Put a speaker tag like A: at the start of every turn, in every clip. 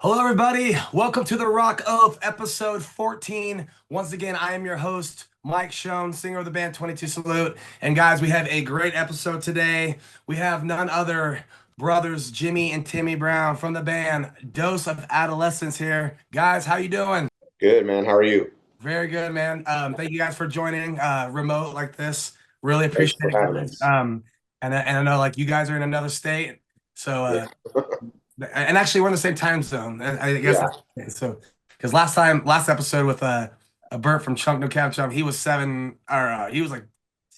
A: Hello, everybody. Welcome to the Rock Oath, episode 14. Once again, I am your host, Mike Schoen, singer of the band 22 Salute. And guys, we have a great episode today. We have none other brothers Jimmy and Timmy Brown from the band Dose of Adolescence here. Guys, how you doing?
B: Good, man. How are you?
A: Very good, man. Thank you guys for joining remote like this. Really
B: Thanks
A: appreciate
B: for
A: it,
B: having
A: guys.
B: us.
A: And I know like you guys are in another state, so
B: Yeah.
A: and actually we're in the same time zone. I guess
B: Yeah.
A: so. Because last episode with a Bert from Chunk No Cap Jump, he was seven or he was like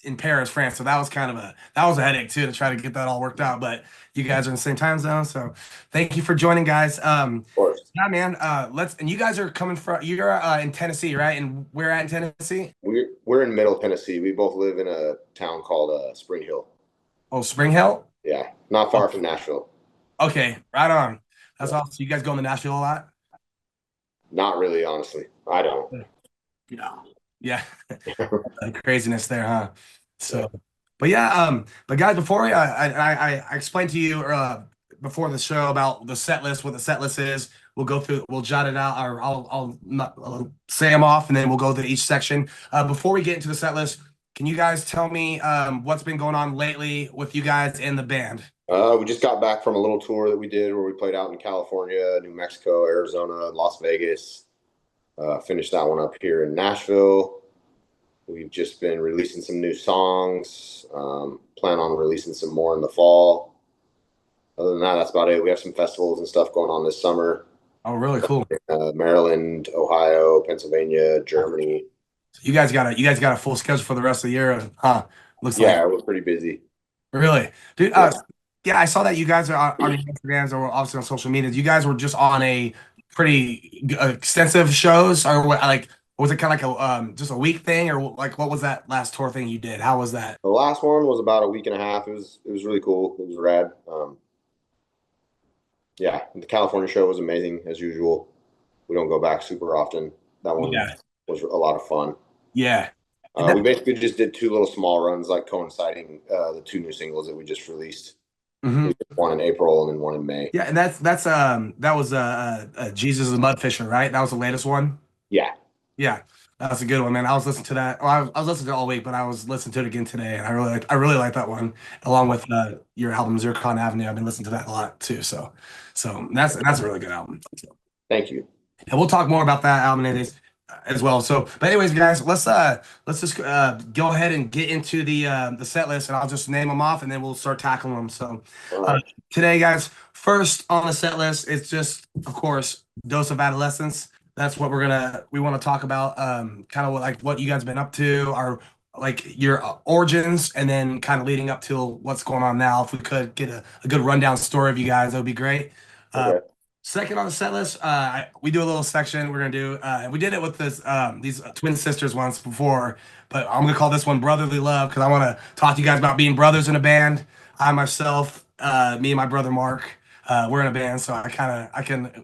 A: in Paris, France. So that was a headache too to try to get that all worked out. But you guys are in the same time zone, so thank you for joining, guys.
B: Of course.
A: Yeah, man. Let's and you guys are coming from you're in Tennessee, right? And we're at in Tennessee.
B: We're in Middle Tennessee. We both live in a town called Spring Hill.
A: Oh, Spring Hill.
B: Yeah, not far from Nashville.
A: Okay, right on. That's
B: Yeah.
A: awesome. So you guys go to Nashville a lot?
B: Not really, honestly. I don't.
A: Yeah. Yeah. Craziness there, huh?
B: Yeah.
A: So, but yeah, but guys, before I explained to you before the show about the set list, what the set list is. We'll jot it out, or I'll say them off, and then we'll go through each section. Before we get into the set list, can you guys tell me what's been going on lately with you guys and the band?
B: We just got back from a little tour that we did where we played out in California, New Mexico, Arizona, Las Vegas. Finished that one up here in Nashville. We've just been releasing some new songs. Plan on releasing some more in the fall. Other than that, that's about it. We have some festivals and stuff going on this summer.
A: Oh, really cool.
B: Maryland, Ohio, Pennsylvania, Germany.
A: You guys got a full schedule for the rest of the year, huh? Looks like
B: Yeah, we're pretty busy.
A: really, dude.
B: Yeah.
A: Yeah, I saw that you guys are on your Instagrams or obviously on social media. You guys were just on a pretty extensive shows, or what? Like, was it kind of like a just a week thing, or like what was that last tour thing you did? How was that?
B: The last one was about a week and a half. It was really cool. It was rad. Yeah, the California show was amazing as usual. We don't go back super often. That one
A: Yeah,
B: was a lot of fun.
A: yeah,
B: We basically just did two little small runs, like coinciding the two new singles that we just released.
A: hmm
B: We did one in April and then one in May.
A: yeah, and that was Jesus the Mudfisher, right? That was the latest one.
B: Yeah,
A: Yeah, that was a good one, man. I was listening to that. Well, I was listening to it all week, but I was listening to it again today, and I really like that one, along with your album Zircon Avenue. I've been listening to that a lot too. So that's a really good album. So,
B: thank you.
A: and we'll talk more about that album as well. So, but anyways, guys, let's just go ahead and get into the set list, and I'll just name them off, and then we'll start tackling them. So,
B: All
A: uh,
B: right.
A: today, guys, first on the set list, it's just, of course, Dose of Adolescence. That's what we want to talk about. Kind of what you guys been up to, or like your origins, and then kind of leading up to what's going on now. If we could get a good rundown story of you guys, that would be great. Uh,
B: Okay.
A: Second on the set list, we do a little section. We're gonna do, and we did it with these twin sisters once before, but I'm gonna call this one Brotherly Love because I want to talk to you guys about being brothers in a band. I myself, me and my brother Mark, we're in a band, so I can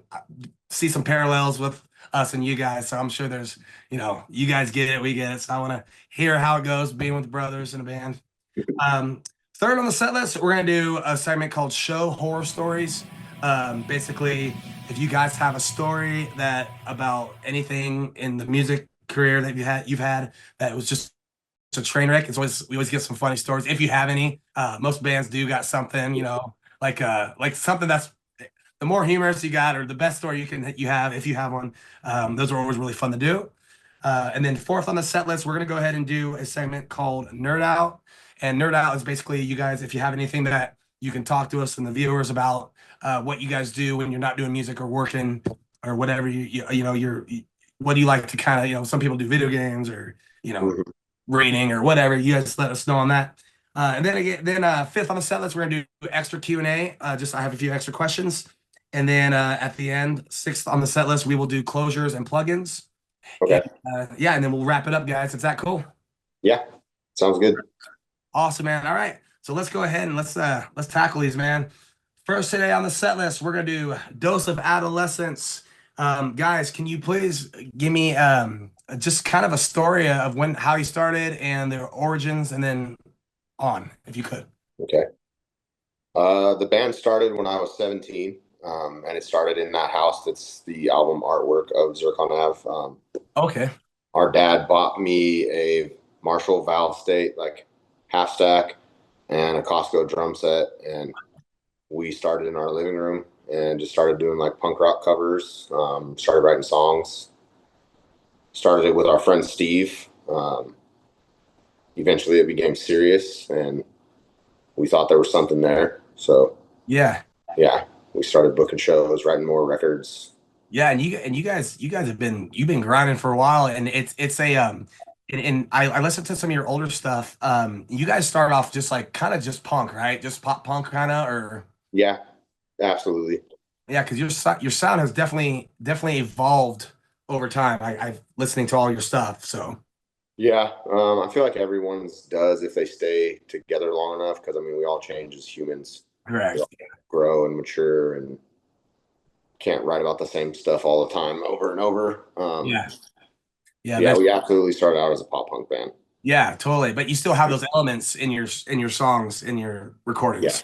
A: see some parallels with us and you guys. So I'm sure there's, you guys get it, we get it. So I want to hear how it goes being with brothers in a band. Third on the set list, we're gonna do a segment called Show Horror Stories. Basically, if you guys have a story that about anything in the music career that you've had that was just a train wreck, we always get some funny stories if you have any. Most bands do got something, like something that's the more humorous you got, or the best story you have if you have one. Those are always really fun to do. And then fourth on the set list, we're gonna go ahead and do a segment called Nerd Out. And Nerd Out is basically you guys, if you have anything that you can talk to us and the viewers about what you guys do when you're not doing music or working or whatever what do you like to kind of, some people do video games or
B: Mhm.
A: rating or whatever. You guys let us know on that. And then again, fifth on the set list, we're gonna do extra Q&A. Just I have a few extra questions. And then at the end, sixth on the set list, we will do closures and plugins. And,
B: Okay.
A: yeah, and then we'll wrap it up, guys. Is that cool?
B: Yeah, sounds good.
A: Awesome, man. All right. So let's go ahead and let's tackle these, man. First today on the set list, we're gonna do Dose of Adolescence. Guys, can you please give me just kind of a story of how you started and their origins, and then on, if you could.
B: Okay. The band started when I was 17. and it started in that house. That's the album artwork of Zircon Ave.
A: Okay.
B: Our dad bought me a Marshall Valve State like half stack and a Costco drum set, and we started in our living room and just started doing like punk rock covers. Started writing songs. Started it with our friend Steve. Eventually, it became serious, and we thought there was something there. So
A: Yeah.
B: yeah, we started booking shows, writing more records.
A: Yeah, and you guys have been you've been grinding for a while, and it's a and I listened to some of your older stuff. You guys started off just like kind of just punk, right? Just pop punk kind of, or
B: Yeah, absolutely.
A: yeah, because your sound has definitely evolved over time. I've listening to all your stuff, so
B: Yeah, I feel like everyone's does if they stay together long enough. Because I mean, we all change as humans. We
A: correct.
B: all grow and mature, and can't write about the same stuff all the time over and over.
A: Yeah, yeah,
B: Yeah,
A: that's
B: we absolutely started out as a pop punk band.
A: yeah, totally. But you still have those elements in your songs in your
B: Yeah,
A: recordings.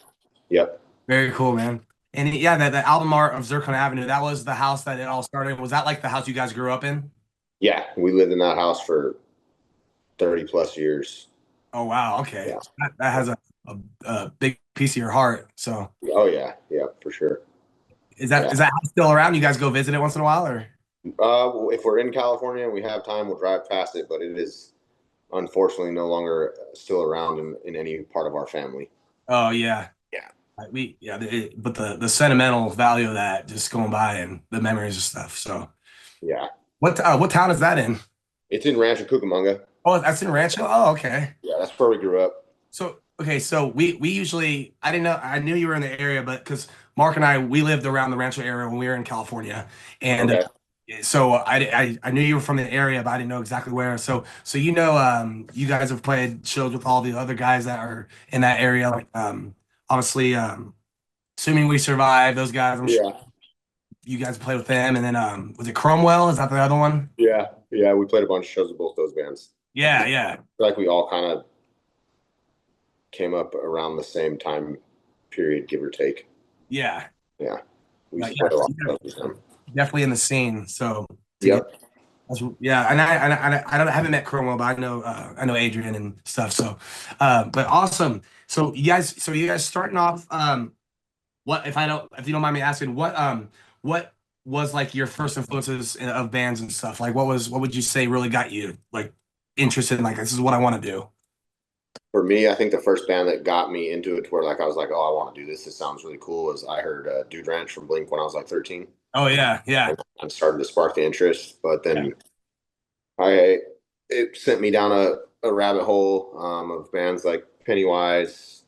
B: yep,
A: Very cool, man. And yeah, the album art of Zircon Avenue, that was the house that it all started. Was that like the house you guys grew up in?
B: yeah. We lived in that house for 30 plus years.
A: Oh wow, okay.
B: Yeah.
A: So that has a big piece of your heart. So
B: Oh yeah, yeah, for sure. Yeah.
A: is that house still around? You guys go visit it once in a while, or?
B: If we're in California and we have time, we'll drive past it, but it is unfortunately no longer still around in any part of our family.
A: Oh yeah,
B: Yeah.
A: but the sentimental value of that just going by and the memories and stuff. So
B: Yeah.
A: what town is that in?
B: It's in Rancho Cucamonga.
A: Oh, that's in Rancho. Oh, okay.
B: Yeah, that's where we grew up.
A: So okay, so we usually I didn't know I knew you were in the area, but because Mark and I we lived around the Rancho area when we were in California, and
B: Okay.
A: so I knew you were from the area, but I didn't know exactly where. So you know you guys have played shows with all the other guys that are in that area, like obviously assuming we survive those guys. I'm sure
B: Yeah.
A: you guys played with them, and then was it Cromwell? Is that the other one?
B: Yeah. Yeah. We played a bunch of shows with both those bands.
A: Yeah, yeah,
B: Feel like we all kind of came up around the same time period, give or take.
A: yeah,
B: Yeah. We
A: yeah.
B: played a lot
A: You
B: of
A: guys
B: stuff with them.
A: definitely in the scene. So together.
B: Yep.
A: Yeah, I haven't met Cromwell, but I know Adrian and stuff. So, but awesome. So you guys starting off. What if you don't mind me asking, what was like your first influences of bands and stuff? Like, what would you say really got you like interested in like this is what I want to do?
B: For me, I think the first band that got me into it to where like I was like, oh, I want to do this. This sounds really cool. Was I heard Dude Ranch from Blink when I was like 13,
A: Oh yeah, yeah,
B: and started to spark the interest. But
A: yeah,
B: then I it sent me down a rabbit hole of bands like Pennywise.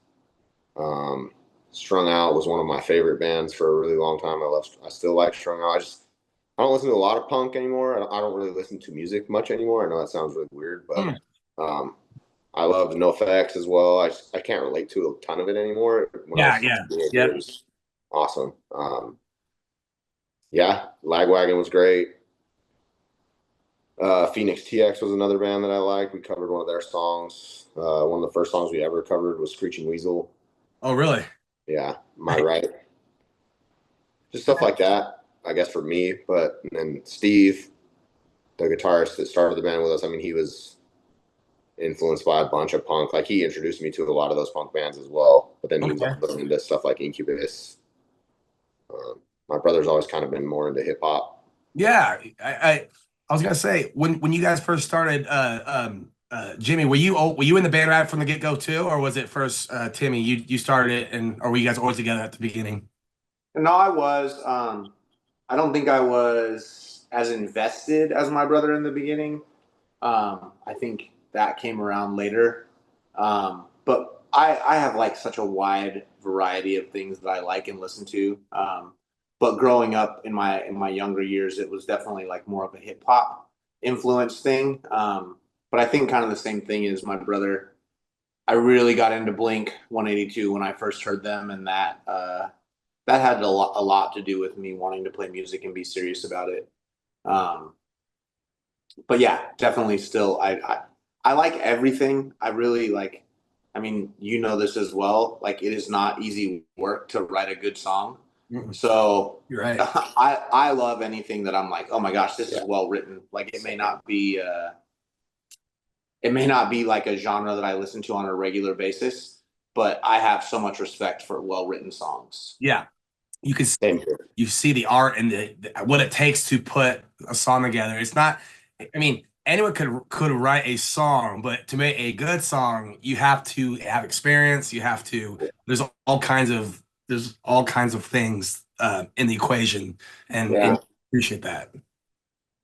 B: Um, Strung Out was one of my favorite bands for a really long time. I still like Strung Out. I don't listen to a lot of punk anymore. I don't really listen to music much anymore. I know that sounds really weird, but
A: mm,
B: I love NoFX as well. I can't relate to a ton of it anymore. When I
A: yeah,
B: was
A: yeah,
B: a teenager,
A: yeah,
B: it was awesome. Yeah, Lagwagon was great. Phoenix TX was another band that I liked. We covered one of their songs. One of the first songs we ever covered was Screeching Weasel.
A: Oh really?
B: Yeah, my right. Just stuff like that, I guess, for me. But then Steve, the guitarist that started the band with us, I mean, he was influenced by a bunch of punk. Like he introduced me to a lot of those punk bands as well. But then he was
A: Okay.
B: also into stuff like Incubus. My brother's always kind of been more into hip hop.
A: Yeah, I was gonna say when you guys first started, Jimmy, were you in the band right from the get go too, or was it first Timmy? You started it, and or were you guys always together at the beginning?
C: No, I was. I don't think I was as invested as my brother in the beginning. I think that came around later. But I have like such a wide variety of things that I like and listen to. But growing up in my younger years, it was definitely like more of a hip hop influence thing. But I think kind of the same thing is my brother. I really got into Blink 182 when I first heard them, and that had a lot to do with me wanting to play music and be serious about it. Um, but yeah, definitely still I like everything. I really like I mean, you know this as well. Like it is not easy work to write a good song. So
A: You're right.
C: I love anything that I'm like, oh my gosh, this is well written. Like it may not be like a genre that I listen to on a regular basis, but I have so much respect for well written songs.
A: Yeah. You can
B: Same here.
A: you see the art and what it takes to put a song together. It's not, I mean, anyone could write a song, but to make a good song, you have to have experience. You have to. There's all kinds of things in the equation, and I appreciate that.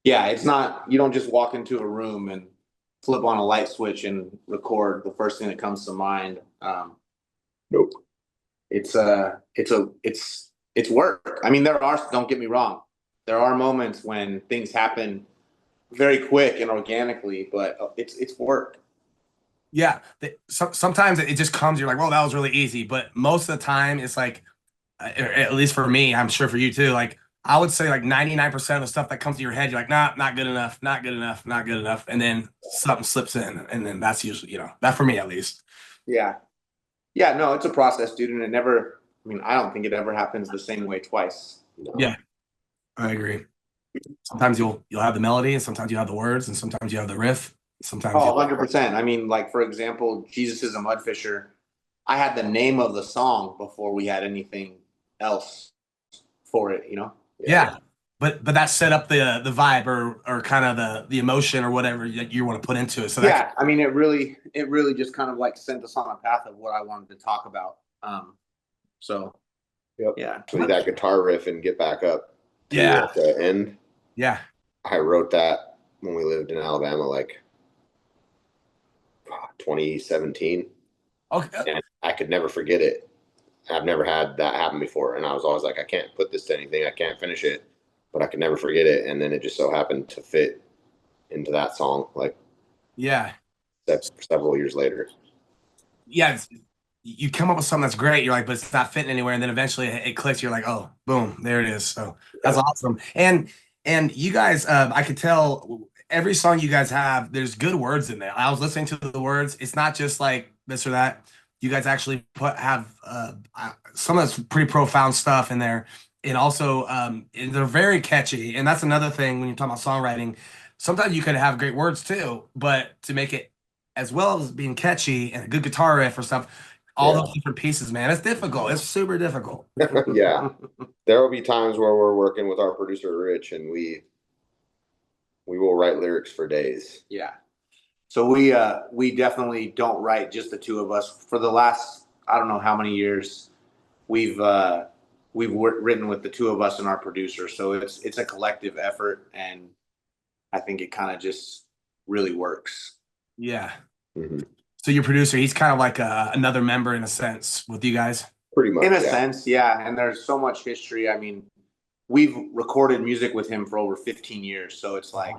C: Yeah, it's not, you don't just walk into a room and flip on a light switch and record the first thing that comes to mind.
B: Nope.
C: It's work. I mean, don't get me wrong, there are moments when things happen very quick and organically, but it's work.
A: Yeah, sometimes it just comes. You're like, well, that was really easy, but most of the time, it's like, at least for me, I'm sure for you too. Like I would say, like 99% of the stuff that comes to your head, you're like, nah, not good enough, not good enough, not good enough, and then something slips in, and then that's usually, that for me at least.
C: Yeah. Yeah, no, it's a process, dude, and I don't think it ever happens the same way twice.
A: Yeah, I agree. Sometimes you'll have the melody, and sometimes you have the words, and sometimes you have the riff. Sometimes
C: 100%. I mean, like for example, Jesus is a Mudfisher. I had the name of the song before we had anything else for it,
A: Yeah. But that set up the vibe or kind of the emotion or whatever that you want to put into it. So
C: I mean, it really just kind of like sent us on a path of what I wanted to talk about. So yeah,
B: Play that guitar riff and get back up.
A: At
B: the end.
A: Yeah,
B: I wrote that when we lived in Alabama, like 2017.
A: Okay.
B: And I could never forget it. I've never had that happen before, and I was always like, I can't put this to anything. I can't finish it, but I could never forget it. And then it just so happened to fit into that song, like several years later.
A: Yeah, you come up with something that's great. You're like, but it's not fitting anywhere, and then eventually it clicks. You're like, oh, boom, there it is. So that's awesome. And you guys, I could tell every song you guys have, there's good words in there. I was listening to the words. It's not just like this or that. You guys actually have some of that's pretty profound stuff in there, and also and they're very catchy. And that's another thing when you're talking about songwriting. Sometimes you could have great words too, but to make it as well as being catchy and a good guitar riff or stuff, all those different pieces, man, it's difficult. It's super difficult.
B: Yeah, there will be times where we're working with our producer Rich, and we will write lyrics for days.
C: Yeah. So we definitely don't write just the two of us. For the last, I don't know how many years, we've written with the two of us and our producer. So it's a collective effort, and I think it kind of just really works.
A: Yeah.
B: Mm-hmm.
A: So your producer, he's kind of like another member in a sense with you guys.
B: Pretty much.
C: In a sense, yeah. And there's so much history. I mean, we've recorded music with him for over 15 years. So it's like,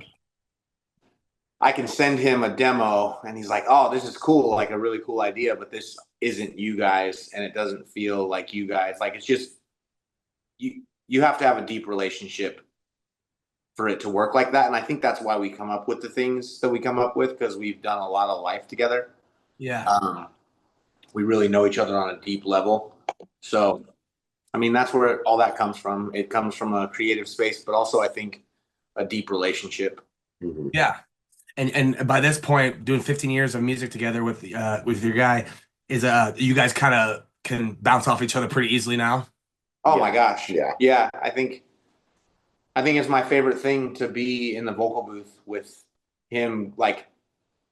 C: I can send him a demo and he's like, oh, this is cool, like a really cool idea, but this isn't you guys, and it doesn't feel like you guys. Like it's just you have to have a deep relationship for it to work like that. And I think that's why we come up with the things that we come up with, because we've done a lot of life together.
A: Yeah.
C: We really know each other on a deep level. So I mean, that's where all that comes from. It comes from a creative space, but also I think a deep relationship.
B: Mm-hmm.
A: Yeah. And by this point, doing 15 years of music together with your guy, is you guys kind of can bounce off each other pretty easily now?
C: Oh my gosh.
B: Yeah.
C: I think it's my favorite thing to be in the vocal booth with him. Like,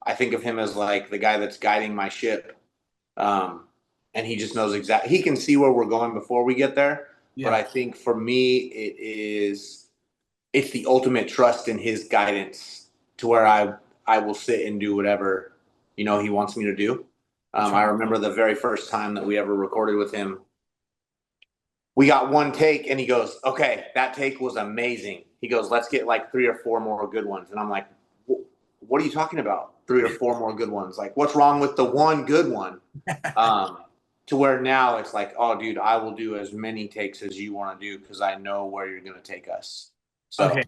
C: I think of him as like the guy that's guiding my ship. And he just knows he can see where we're going before we get there. Yeah. But I think for me, it's the ultimate trust in his guidance, to where I will sit and do whatever, he wants me to do. I remember the very first time that we ever recorded with him, we got one take and he goes, okay, that take was amazing. He goes, let's get like 3 or 4 more good ones. And I'm like, what are you talking about? 3 or 4 more good ones? Like, what's wrong with the one good one? To where now it's like, oh, dude, I will do as many takes as you want to do, because I know where you're going to take us. So,
A: okay.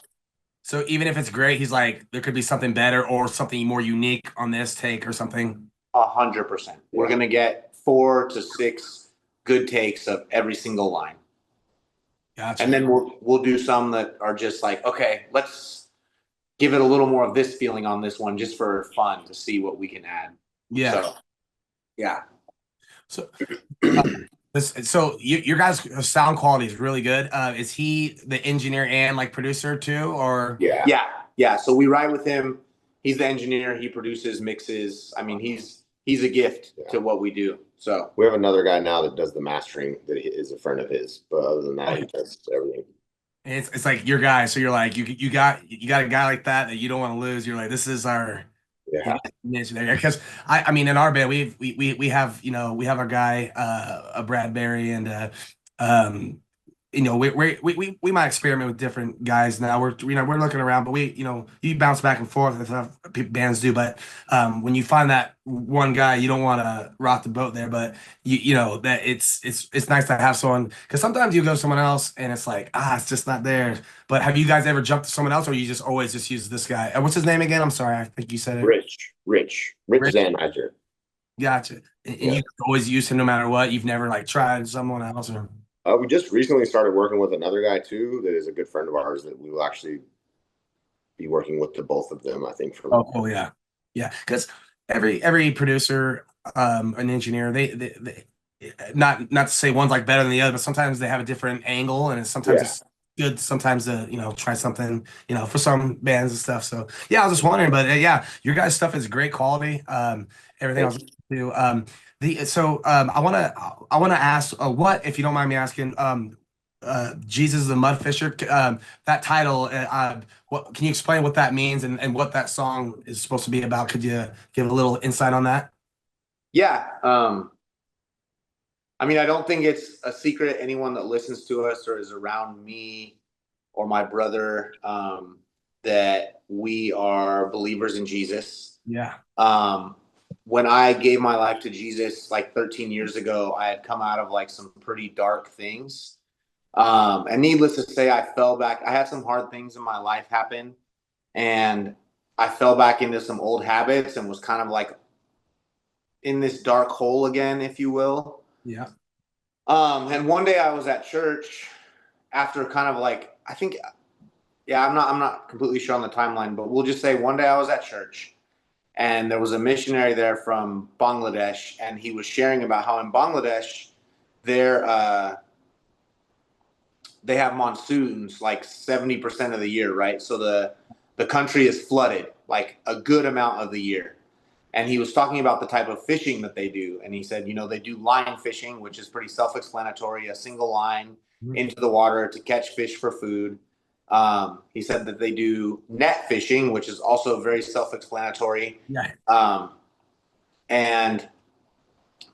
A: So even if it's great, he's like, there could be something better or something more unique on this take or something.
C: 100%. We're going to get 4 to 6 good takes of every single line.
A: Gotcha.
C: And then we'll do some that are just like, okay, let's give it a little more of this feeling on this one just for fun to see what we can add.
A: Yeah.
C: So, yeah.
A: So, your guys' sound quality is really good. Is he the engineer and like producer too, or?
C: Yeah. So we write with him. He's the engineer. He produces, mixes. I mean, he's a gift to what we do. So
B: we have another guy now that does the mastering that is a friend of his, but other than that, he does everything.
A: It's like your guy, so you're like you got a guy like that you don't want to lose. You're like, this is our niche there, because I mean in our band we have we have our guy Bradbury, and we might experiment with different guys now. We're looking around, but you bounce back and forth as bands do. But when you find that one guy, you don't want to rock the boat there. But you know that it's nice to have someone, because sometimes you go to someone else and it's like it's just not there. But have you guys ever jumped to someone else, or you just always just use this guy? What's his name again? I'm sorry, I think you said it.
B: Rich Zaniger.
A: Gotcha. And you always use him no matter what. You've never like tried someone else, or?
B: We just recently started working with another guy too that is a good friend of ours that we will actually be working with the both of them, I think.
A: Yeah. Because every producer, an engineer, they not to say one's like better than the other, but sometimes they have a different angle, and sometimes it's good. Sometimes to try something for some bands and stuff. So yeah, I was just wondering, but your guys' stuff is great quality. Everything else too. I wanna ask, what, if you don't mind me asking, Jesus the Mud Fisher, that title, what can you explain what that means, and what that song is supposed to be about? Could you give a little insight on that?
C: Yeah. I mean, I don't think it's a secret. Anyone that listens to us or is around me or my brother, that we are believers in Jesus.
A: Yeah.
C: When I gave my life to Jesus like 13 years ago, I had come out of like some pretty dark things. And needless to say, I fell back. I had some hard things in my life happen, and I fell back into some old habits and was kind of like in this dark hole again, if you will.
A: Yeah.
C: And one day I was at church after kind of like, I think, I'm not completely sure on the timeline, but we'll just say one day I was at church, and there was a missionary there from Bangladesh, and he was sharing about how in Bangladesh they have monsoons like 70% of the year, right? So the country is flooded like a good amount of the year. And he was talking about the type of fishing that they do. And he said, they do line fishing, which is pretty self-explanatory, a single line into the water to catch fish for food. He said that they do net fishing, which is also very self-explanatory.
A: Yeah.
C: And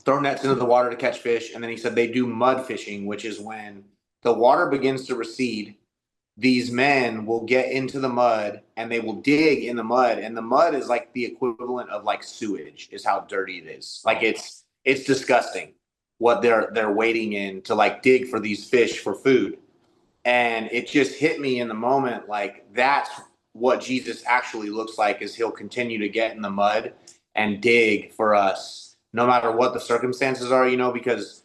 C: throw nets into the water to catch fish. And then he said they do mud fishing, which is when the water begins to recede. These men will get into the mud and they will dig in the mud, and the mud is like the equivalent of like sewage, is how dirty it is. Like it's disgusting what they're wading in to like dig for these fish for food. And it just hit me in the moment, like that's what Jesus actually looks like, is he'll continue to get in the mud and dig for us no matter what the circumstances are, because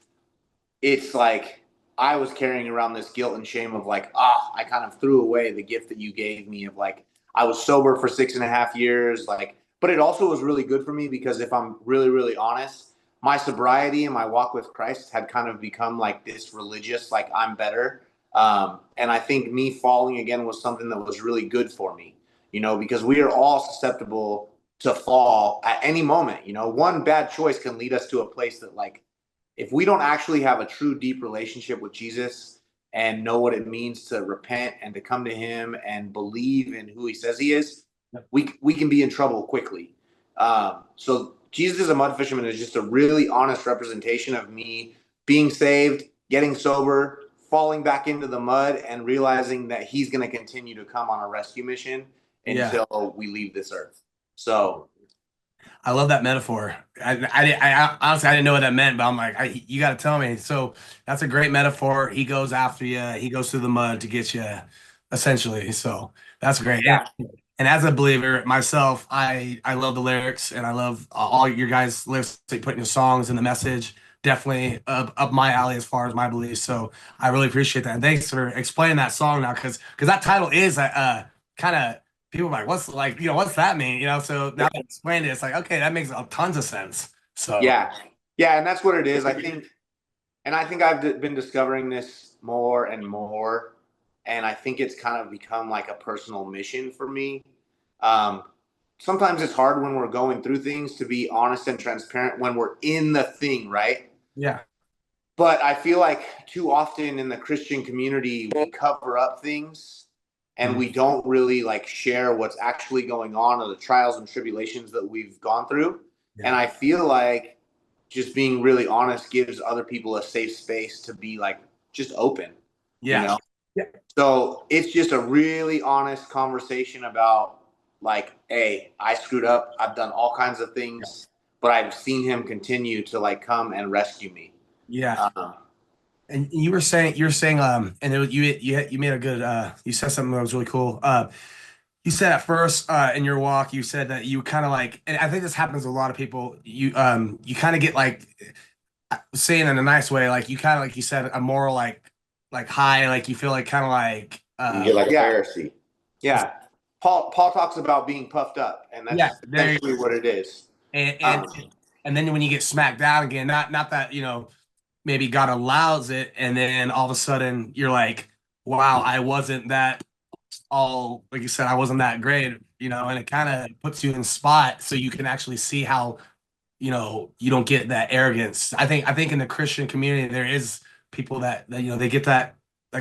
C: it's like I was carrying around this guilt and shame of like, I kind of threw away the gift that you gave me of like, I was sober for 6.5 years. Like, but it also was really good for me because if I'm really, really honest, my sobriety and my walk with Christ had kind of become like this religious, like I'm better. And I think me falling again was something that was really good for me, because we are all susceptible to fall at any moment. One bad choice can lead us to a place that like, if we don't actually have a true deep relationship with Jesus and know what it means to repent and to come to him and believe in who he says he is, we can be in trouble quickly. So Jesus as a mud fisherman is just a really honest representation of me being saved, getting sober, falling back into the mud, and realizing that he's going to continue to come on a rescue mission until we leave this earth. So
A: I love that metaphor. I honestly, I didn't know what that meant, but I'm like, you got to tell me. So that's a great metaphor. He goes after you. He goes through the mud to get you, essentially. So that's great.
C: Yeah.
A: And as a believer myself, I love the lyrics, and I love all your guys' lyrics that you put in your songs and the message. definitely up my alley as far as my beliefs. So I really appreciate that. And thanks for explaining that song now, because that title is kind of people are like, what's like, what's that mean? So now that you explained it, it's like, okay, that makes tons of sense. So
C: Yeah. Yeah. And that's what it is. I think I've been discovering this more and more. And I think it's kind of become like a personal mission for me. Um, Sometimes it's hard when we're going through things to be honest and transparent when we're in the thing, right?
A: yeah,
C: But I feel like too often in the Christian community, we cover up things and we don't really like share what's actually going on or the trials and tribulations that we've gone through.
A: yeah,
C: And I feel like just being really honest gives other people a safe space to be like just open, you
A: yeah,
C: know?
A: yeah,
C: So it's just a really honest conversation about like, hey, I screwed up. I've done all kinds of things, but I've seen him continue to like come and rescue me.
A: yeah.
C: Um,
A: And you were saying, and you made a good, you said something that was really cool. You said at first, in your walk, you said that you kind of like, and I think this happens to a lot of people. You kind of get like, saying in a nice way, like you kind of, like you said, a more like high, like you feel like kind of like,
B: You get like a
C: Yeah.
B: Pharisee.
C: Yeah. Paul talks about being puffed up, and
A: yeah,
C: that's
A: there you
C: essentially
A: go.
C: what it is.
A: And, and,
C: Um,
A: and then when you get smacked down again, not that, maybe God allows it, and then all of a sudden you're like, wow, I wasn't that all, like you said, I wasn't that great, and it kind of puts you in spot so you can actually see how, you don't get that arrogance. I think in the Christian community there is people that they get that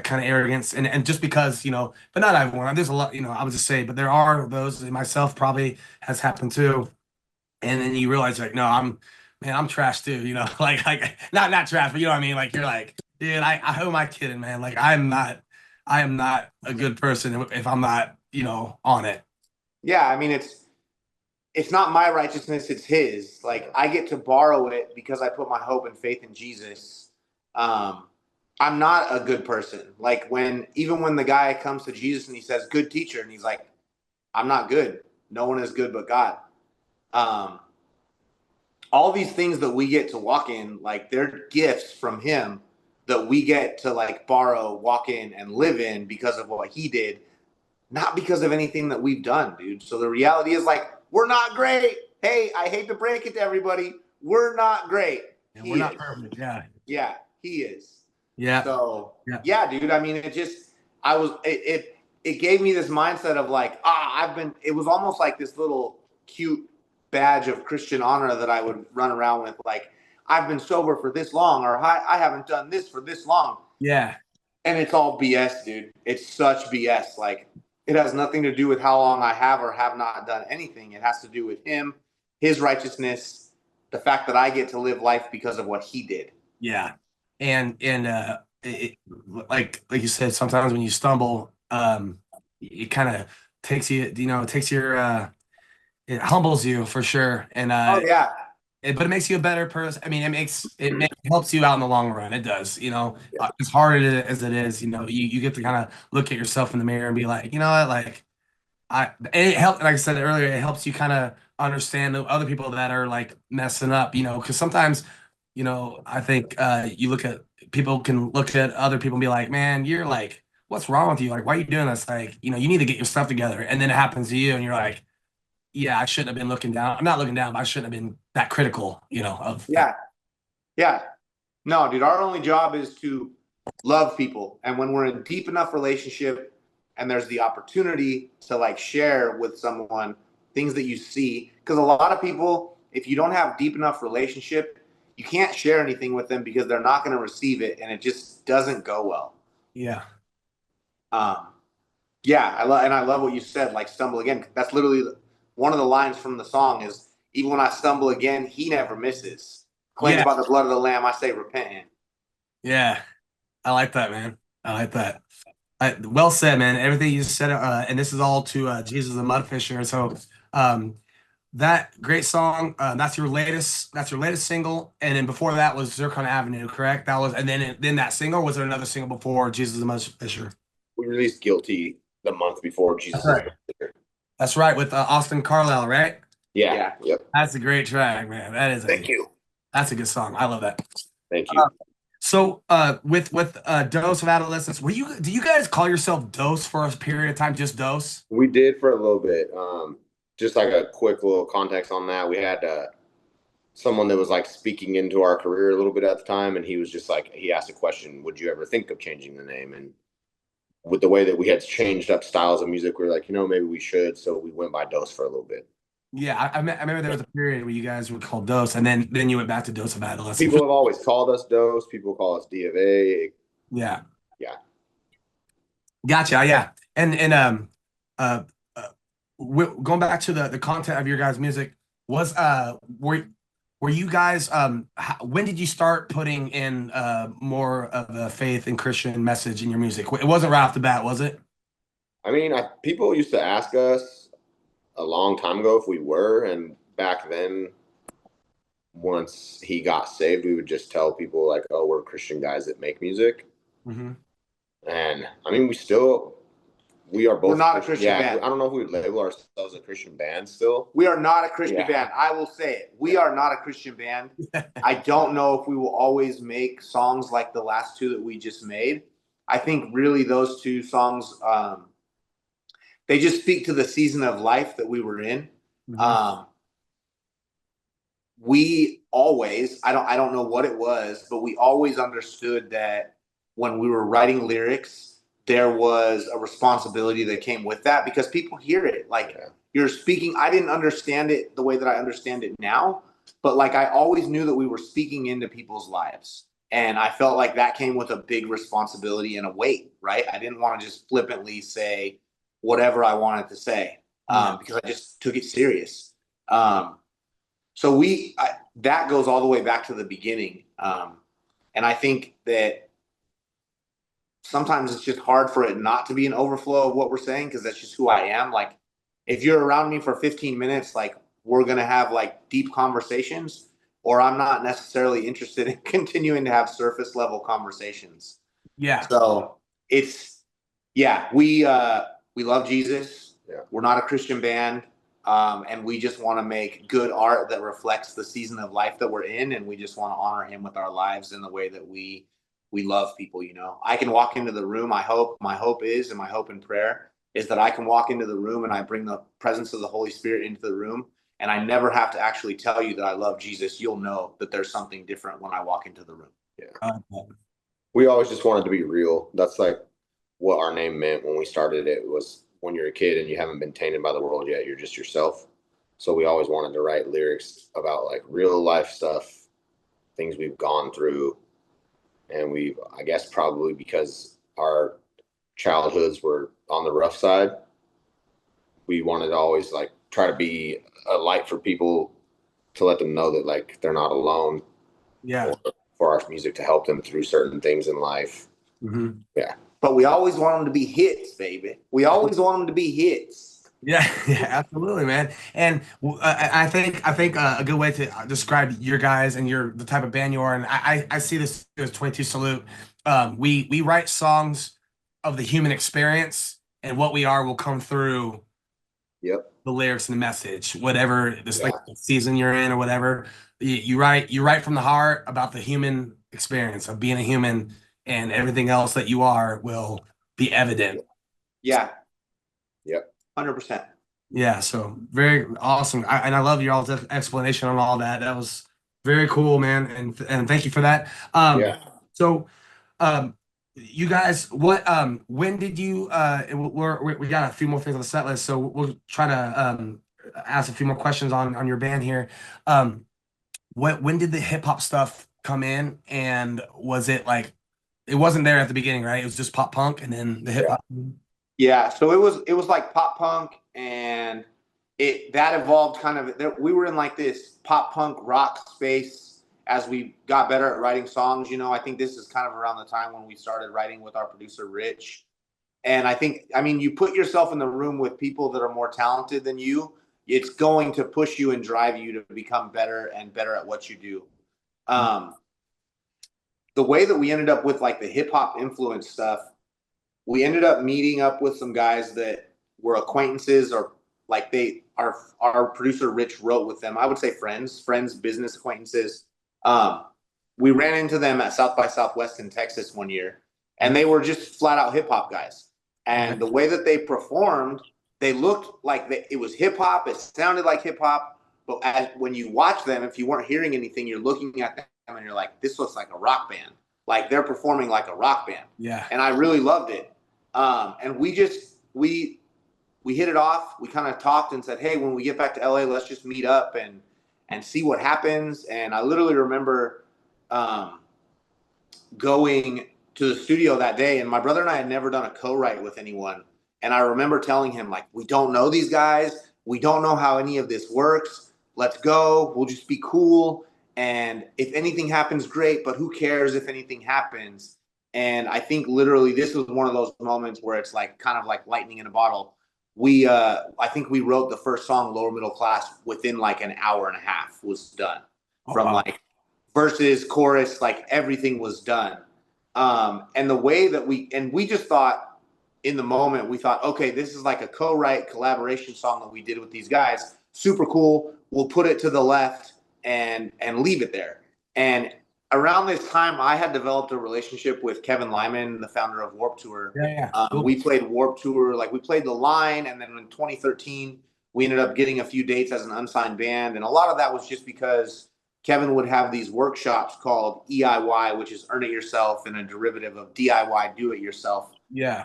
A: kind of arrogance, and just because, but not everyone. There's a lot, I would just say, but there are those, and myself probably has happened too. And then you realize like, no, I'm trash too, like not trash, but you know what I mean? Like you're like, dude, who am I kidding, man? Like I am not a good person if I'm not, on it.
C: yeah, I mean it's not my righteousness, it's his. Like I get to borrow it because I put my hope and faith in Jesus. Um, I'm not a good person. Like even when the guy comes to Jesus and he says, "Good teacher," and he's like, "I'm not good. No one is good but God." Um, all these things that we get to walk in, like they're gifts from him that we get to like borrow, walk in, and live in because of what he did, not because of anything that we've done, dude. So the reality is like, we're not great. Hey, I hate to break it to everybody. We're not great.
A: And we're
C: He
A: not
C: is.
A: perfect. Yeah.
C: Yeah, he is.
A: Yeah.
C: So
A: Yeah.
C: yeah, dude. I mean, it gave me this mindset of like, it was almost like this little cute badge of Christian honor that I would run around with. Like, I've been sober for this long, or I haven't done this for this long.
A: Yeah.
C: And it's all BS, dude. It's such BS. Like, it has nothing to do with how long I have or have not done anything. It has to do with him, his righteousness, the fact that I get to live life because of what he did.
A: Yeah. And like you said, sometimes when you stumble, it kind of takes you, it takes your it humbles you for sure. And
C: Oh yeah,
A: but it makes you a better person. I mean, it helps you out in the long run. It does, as hard as it is, you get to kind of look at yourself in the mirror and be like, you know what, like it helps. Like I said earlier, it helps you kind of understand the other people that are like messing up, because sometimes, I think you look at people can look at other people and be like, man, you're like, what's wrong with you? Like, why are you doing this? Like, you need to get your stuff together. And then it happens to you, and you're like, yeah, I shouldn't have been looking down. I'm not looking down, but I shouldn't have been that critical, of.
C: yeah, yeah. No, dude, our only job is to love people. And when we're in deep enough relationship and there's the opportunity to like share with someone things that you see, because a lot of people, if you don't have deep enough relationship, you can't share anything with them because they're not going to receive it and it just doesn't go well.
A: Yeah.
C: Um, yeah, I love what you said, like stumble again. That's literally one of the lines from the song is even when I stumble again, he never misses. Claims
A: Yeah.
C: by the blood of the lamb, I say repentant.
A: Yeah. I like that, man. I like that. Well said, man. Everything you said, and this is all to Jesus the Mud Fisher. So, um, that great song. That's your latest single, and then before that was Zircon Avenue, correct? That was, and then that single, was there another single before Jesus the Mud Fisher?
B: We released Guilty the month before Jesus.
A: That's right. That's right, with Austin Carlisle, right?
B: Yeah.
C: Yeah.
B: Yep.
A: That's a great track, man. That is
B: Thank you.
A: That's a good song. I love that.
B: Thank you.
A: So with Dose of Adolescence, do you guys call yourself Dose for a period of time, just Dose?
B: We did for a little bit. Just like a quick little context on that, we had someone that was like speaking into our career a little bit at the time, and he was just like, he asked a question, would you ever think of changing the name? And with the way that we had changed up styles of music, we were like, maybe we should. So we went by Dose for a little bit.
A: Yeah, I remember there was a period where you guys were called Dose, and then you went back to Dose of Adolescence.
B: People have always called us Dose. People call us D of A.
A: Yeah,
B: Yeah.
A: gotcha. Yeah, and uh, going back to the content of your guys' music, was were you guys when did you start putting in more of a faith and Christian message in your music? It wasn't right off the bat, was it?
B: I mean, people used to ask us a long time ago if we were, and back then, once he got saved, we would just tell people like, "Oh, we're Christian guys that make music."
A: Mm-hmm.
B: And I mean, we are both.
C: We're not a Christian band.
B: I don't know if we would label ourselves a Christian band still.
C: We are not a Christian band. I will say it. We are not a Christian band. I don't know if we will always make songs like the last two that we just made. I think really those two songs, they just speak to the season of life that we were in.
A: Mm-hmm.
C: We always, I don't know what it was, but we always understood that when we were writing lyrics, there was a responsibility that came with that, because people hear it. Like, you're speaking. I didn't understand it the way that I understand it now, but like I always knew that we were speaking into people's lives. And I felt like that came with a big responsibility and a weight, right? I didn't want to just flippantly say whatever I wanted to say, because I just took it serious. So that goes all the way back to the beginning. And I think that sometimes it's just hard for it not to be an overflow of what we're saying, because that's just who I am. Like, if you're around me for 15 minutes, like, we're going to have like deep conversations, or I'm not necessarily interested in continuing to have surface level conversations.
A: Yeah.
C: So we love Jesus.
B: Yeah.
C: We're not a Christian band. And we just want to make good art that reflects the season of life that we're in. And we just want to honor him with our lives in the way that we love people. I can walk into the room. My hope is, and my hope and prayer is that I can walk into the room and I bring the presence of the Holy Spirit into the room. And I never have to actually tell you that I love Jesus. You'll know that there's something different when I walk into the room.
B: Yeah. We always just wanted to be real. That's like what our name meant when we started it, was when you're a kid and you haven't been tainted by the world yet, you're just yourself. So we always wanted to write lyrics about like real life stuff, things we've gone through. And I guess probably because our childhoods were on the rough side, we wanted to always like try to be a light for people, to let them know that like they're not alone.
A: Yeah.
B: For our music to help them through certain things in life.
A: Mm-hmm.
B: Yeah.
C: But we always want them to be hits, baby. We always want them to be hits.
A: Yeah, absolutely, man. And I think a good way to describe your guys and the type of band you are, and I see this as 22 Salute. We write songs of the human experience, and what we are will come through.
B: Yep.
A: The lyrics and the message, whatever this like season you're in or whatever. You write from the heart about the human experience of being a human, and everything else that you are will be evident.
C: Yeah.
B: Yep.
C: 100%.
A: Yeah. So very awesome. And I love your all's explanation on all that. That was very cool, man. And thank you for that. So, you guys, when did you, we got a few more things on the set list, so we'll try to, ask a few more questions on your band here. When did the hip hop stuff come in, and was it like, it wasn't there at the beginning, right? It was just pop punk, and then the hip hop.
C: Yeah. So it was like pop punk, and that evolved kind of. We were in like this pop punk rock space as we got better at writing songs. I think this is kind of around the time when we started writing with our producer Rich. And I mean, you put yourself in the room with people that are more talented than you, it's going to push you and drive you to become better and better at what you do. The way that we ended up with like the hip hop influence stuff, we ended up meeting up with some guys that were acquaintances, or like our producer Rich wrote with them. I would say friends, business acquaintances. We ran into them at South by Southwest in Texas one year, and they were just flat out hip hop guys. And the way that they performed, they looked like it was hip hop. It sounded like hip hop. But when you watch them, if you weren't hearing anything, you're looking at them and you're like, this looks like a rock band. Like they're performing like a rock band.
A: Yeah.
C: And I really loved it. And we hit it off. We kind of talked and said, hey, when we get back to LA, let's just meet up and see what happens. And I literally remember going to the studio that day, and my brother and I had never done a co-write with anyone. And I remember telling him, like, we don't know these guys. We don't know how any of this works. Let's go. We'll just be cool. And if anything happens, great. But who cares if anything happens? And I think literally this was one of those moments where it's like kind of like lightning in a bottle. I think we wrote the first song, Lower Middle Class, within like an hour and a half was done. From like verses, chorus, like everything was done. And the way that we just thought in the moment, we thought, okay, this is like a co-write collaboration song that we did with these guys. Super cool. We'll put it to the left and leave it there. And around this time, I had developed a relationship with Kevin Lyman, the founder of Warped Tour.
A: Cool.
C: We played Warped Tour, like we played The Line, and then in 2013, we ended up getting a few dates as an unsigned band. And a lot of that was just because Kevin would have these workshops called EIY, which is Earn It Yourself, and a derivative of DIY, Do It Yourself.
A: Yeah.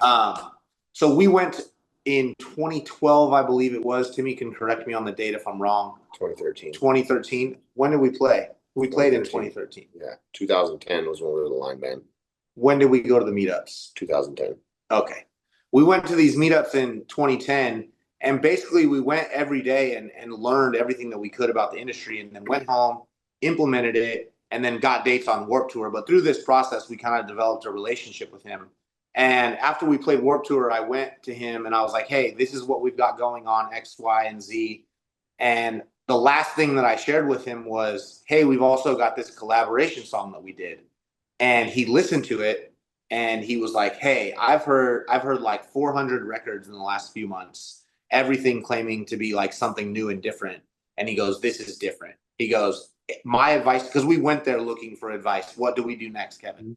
C: So we went in 2012, I believe it was. Timmy can correct me on the date if I'm wrong.
B: 2013.
C: 2013. When did we play? We played in 2013.
B: Yeah. 2010 was when we were the line band.
C: When did we go to the meetups?
B: 2010.
C: Okay. We went to these meetups in 2010, and basically we went every day and learned everything that we could about the industry, and then went home, implemented it, and then got dates on Warped Tour. But through this process, we kind of developed a relationship with him. And after we played Warped Tour, I went to him and I was like, hey, this is what we've got going on, X, Y, and Z. And the last thing that I shared with him was, hey, we've also got this collaboration song that we did. And he listened to it and he was like, hey, I've heard like 400 records in the last few months, everything claiming to be like something new and different. And he goes, this is different. He goes, my advice, because we went there looking for advice. What do we do next, Kevin?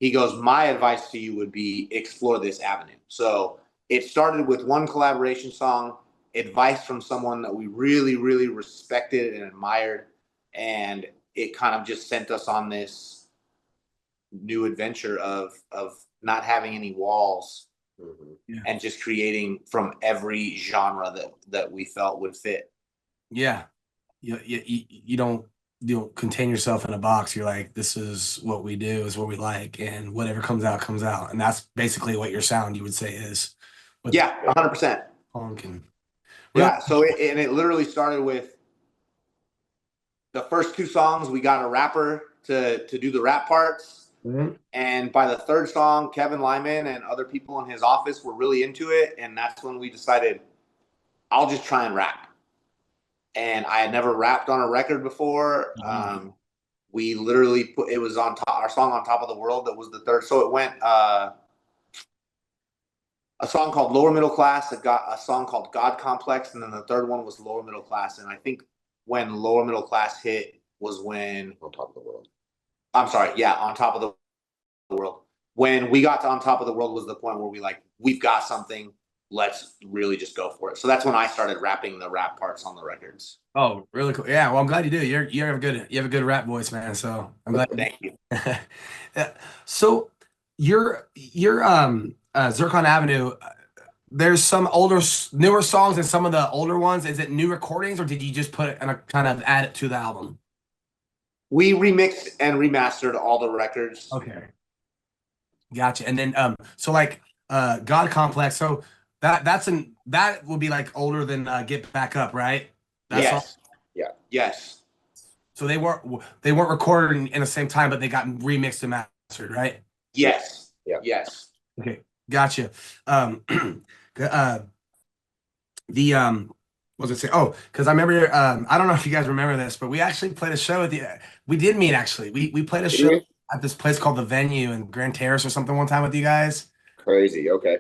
C: He goes, my advice to you would be explore this avenue. So it started with one collaboration song, advice from someone that we really, really respected and admired. And it kind of just sent us on this new adventure of not having any walls and just creating from every genre that we felt would fit.
A: Yeah. You don't contain yourself in a box. You're like, this is what we do, is what we like, and whatever comes out comes out. And that's basically what your sound, you would say, is.
C: Yeah, 100%.
A: Punk and
C: yeah. So it literally started with the first two songs. We got a rapper to do the rap parts. And by the third song, Kevin Lyman and other people in his office were really into it. And that's when we decided, I'll just try and rap. And I had never rapped on a record before. We literally put it was on top, our song On Top of the World, that was the third. So it went a song called Lower Middle Class, a song called God Complex, and then the third one was Lower Middle Class. And I think when Lower Middle Class hit was when
B: On Top of the World.
C: I'm sorry, yeah, On Top of the World. When we got to On Top of the World was the point where we've got something. Let's really just go for it. So that's when I started rapping the rap parts on the records.
A: Oh, really cool. Yeah, well, I'm glad you do. You have a good rap voice, man. So I'm glad.
C: Thank you.
A: So your Zircon Avenue, there's some newer songs and some of the older ones. Is it new recordings, or did you just put it and kind of add it to the album? We
C: remixed and remastered all the records.
A: Okay, gotcha. And then so like God Complex. So that will be like older than Get Back Up, right?
C: Yes. Yeah. Yes.
A: So they weren't recorded in the same time, but they got remixed and mastered, right?
C: Yes.
B: Yeah.
C: Yes.
A: Okay, gotcha. What was I say? Oh, because I remember. I don't know if you guys remember this, but we actually played a show at the. We did meet actually. We played a show at this place called The Venue in Grand Terrace or something one time with you guys.
B: Crazy. Okay.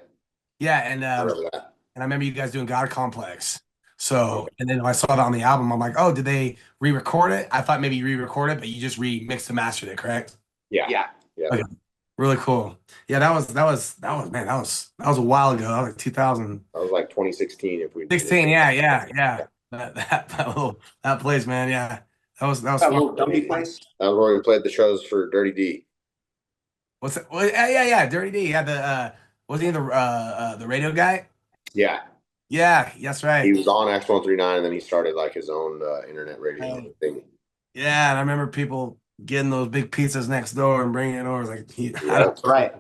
A: Yeah, and
B: I remember that.
A: and I remember you guys doing God Complex. So, and then when I saw it on the album, I'm like, oh, did they re-record it? I thought maybe you re-record it, but you just remixed and mastered it, correct?
B: Yeah.
C: Yeah.
B: Yeah.
A: Okay. Really cool. Yeah, that was a while ago. That was like 2016.
B: That was like 2016 if we
A: Yeah. That place, man. Yeah. That was
C: That
A: fun.
C: little dumpy place.
B: That was where we played the shows for Dirty D.
A: What's that? Well, yeah. Dirty D. Yeah, wasn't he the radio guy?
B: Yeah.
A: Yeah, that's
B: He
A: right.
B: was on X139 and then he started like his own internet radio
A: Right.
B: thing.
A: Yeah, and I remember people getting those big pizzas next door and bringing it over. Like,
B: Yeah.
C: Right.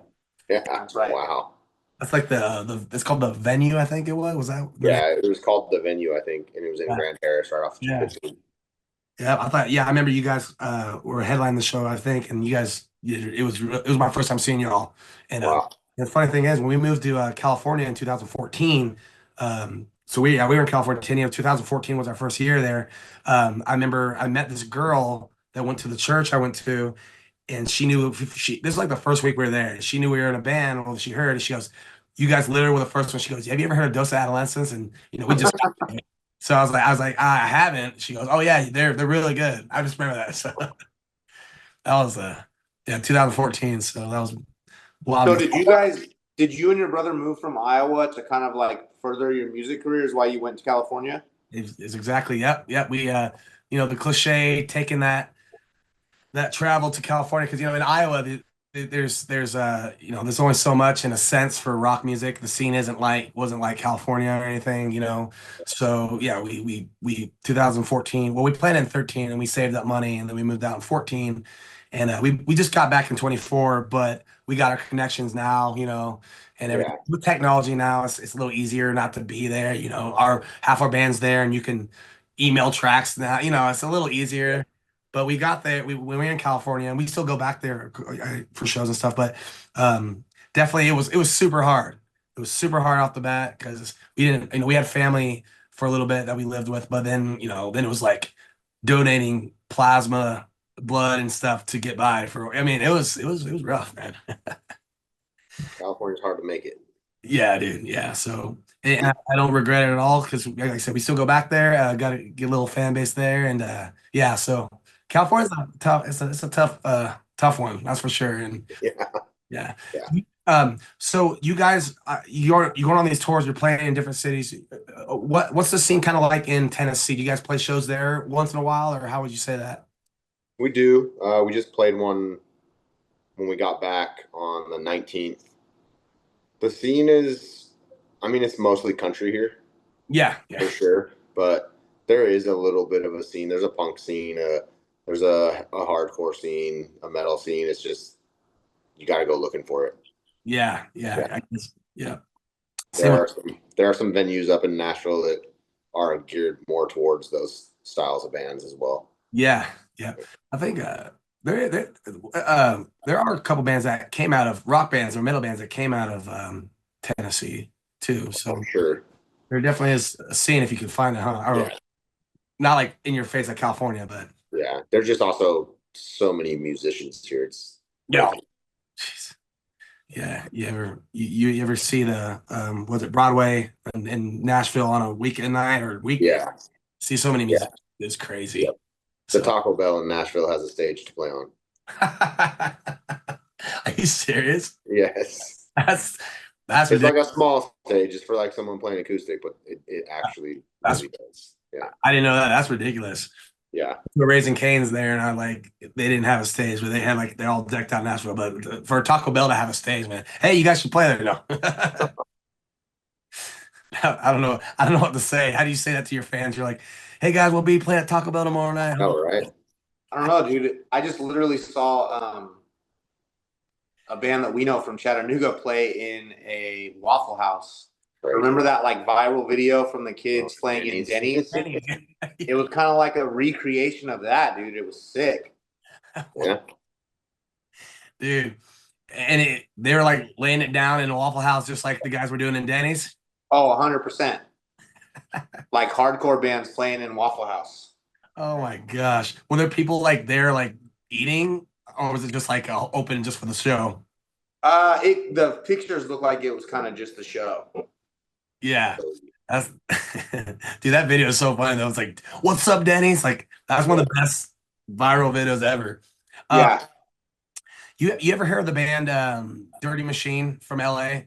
B: Yeah.
C: That's right.
B: Wow.
A: that's like the it's called the venue, I think it was. Was that?
B: Yeah, it was called The Venue, I think, and it was in
A: Yeah.
B: Grand Terrace right off the
A: Yeah.
B: 215.
A: Yeah, I remember you guys were headlining the show, I think, and you guys, it was my first time seeing y'all. And
B: Wow.
A: the funny thing is, when we moved to California in 2014, so we were in California 10 years. 2014 was our first year there. I remember I met this girl that went to the church I went to, and she knew this is like the first week we were there. She knew we were in a band. Well, she heard, and she goes, "You guys literally were the first one." She goes, "Have you ever heard of Dose of Adolescence?" And we just. So I was like, I haven't. She goes, "Oh yeah, they're really good." I just remember that. So that was 2014. So that was wild.
C: So did you and your brother move from Iowa to kind of like further your music careers while you went to California?
A: It's exactly, yep. We the cliche taking that travel to California, because in Iowa there's only so much in a sense for rock music. The scene wasn't like California or anything. So yeah, we 2014. Well, we planned in 13 and we saved up money, and then we moved out in 14, and we just got back in 24, but we got our connections now. And everything
B: Yeah.
A: with technology now, it's a little easier not to be there. Our half our band's there, and you can email tracks now. It's a little easier. But we got there. We were in California, and we still go back there for shows and stuff. But definitely, it was super hard. It was super hard off the bat because we didn't. We had family for a little bit that we lived with, but then it was like donating plasma, blood, and stuff to get by. It was rough, man.
B: California's hard to make it.
A: Yeah, dude. Yeah. So and I don't regret it at all because, like I said, we still go back there. Got to get a little fan base there, and yeah. So California's a tough. It's a tough one. That's for sure. And
B: Yeah.
A: yeah.
B: Yeah.
A: So you guys, you're going on these tours. You're playing in different cities. What's the scene kind of like in Tennessee? Do you guys play shows there once in a while, or how would you say that?
B: We do. We just played one when we got back on the 19th. The scene is, it's mostly country here
A: Yeah.
B: for sure, but there is a little bit of a scene. There's a punk scene, there's a hardcore scene, a metal scene. It's just, you got to go looking for it.
A: Yeah.
B: Yeah.
A: I guess, yeah.
B: There are some venues up in Nashville that are geared more towards those styles of bands as well.
A: Yeah. I think there are a couple bands that came out of rock bands or metal bands that came out of Tennessee too. So
B: For sure.
A: there definitely is a scene if you can find it, huh? Or
B: Yeah.
A: not like in your face like California, but
B: Yeah. There's just also so many musicians here. It's
A: yeah. Jeez. Yeah. You ever see the was it Broadway in Nashville on a weekend night or week?
B: Yeah.
A: See so many musicians. It's crazy.
B: Yep. The Taco Bell in Nashville has a stage to play on.
A: Are you serious?
B: Yes.
A: That's
B: It's
A: ridiculous.
B: like a small stage. It's for like someone playing acoustic, but it actually really does. Yeah.
A: I didn't know that. That's ridiculous.
B: Yeah.
A: We were Raising Cane's there, and they didn't have a stage, but they had they're all decked out in Nashville. But for Taco Bell to have a stage, man, hey, you guys should play there. No, I don't know. I don't know what to say. How do you say that to your fans? You're like, hey guys, we'll be playing at Taco Bell tomorrow night.
B: All right.
C: I don't know, dude. I just literally saw a band that we know from Chattanooga play in a Waffle House.
B: Right.
C: Remember that viral video from the kids playing in
B: Denny's.
C: Denny's? It was kind of like a recreation of that, dude. It was sick.
B: Yeah.
A: Dude, and they were laying it down in a Waffle House just like the guys were doing in Denny's.
C: Oh, 100%. Like hardcore bands playing in Waffle House.
A: Oh my gosh. Were there people there eating, or was it just open just for the show?
C: The pictures look like it was kind of just the show.
A: Yeah. That's dude, that video is so funny though. It's like, what's up, Denny's? Like, that's one of the best viral videos ever. Uh,
C: Yeah.
A: you ever heard of the band Dirty Machine from LA?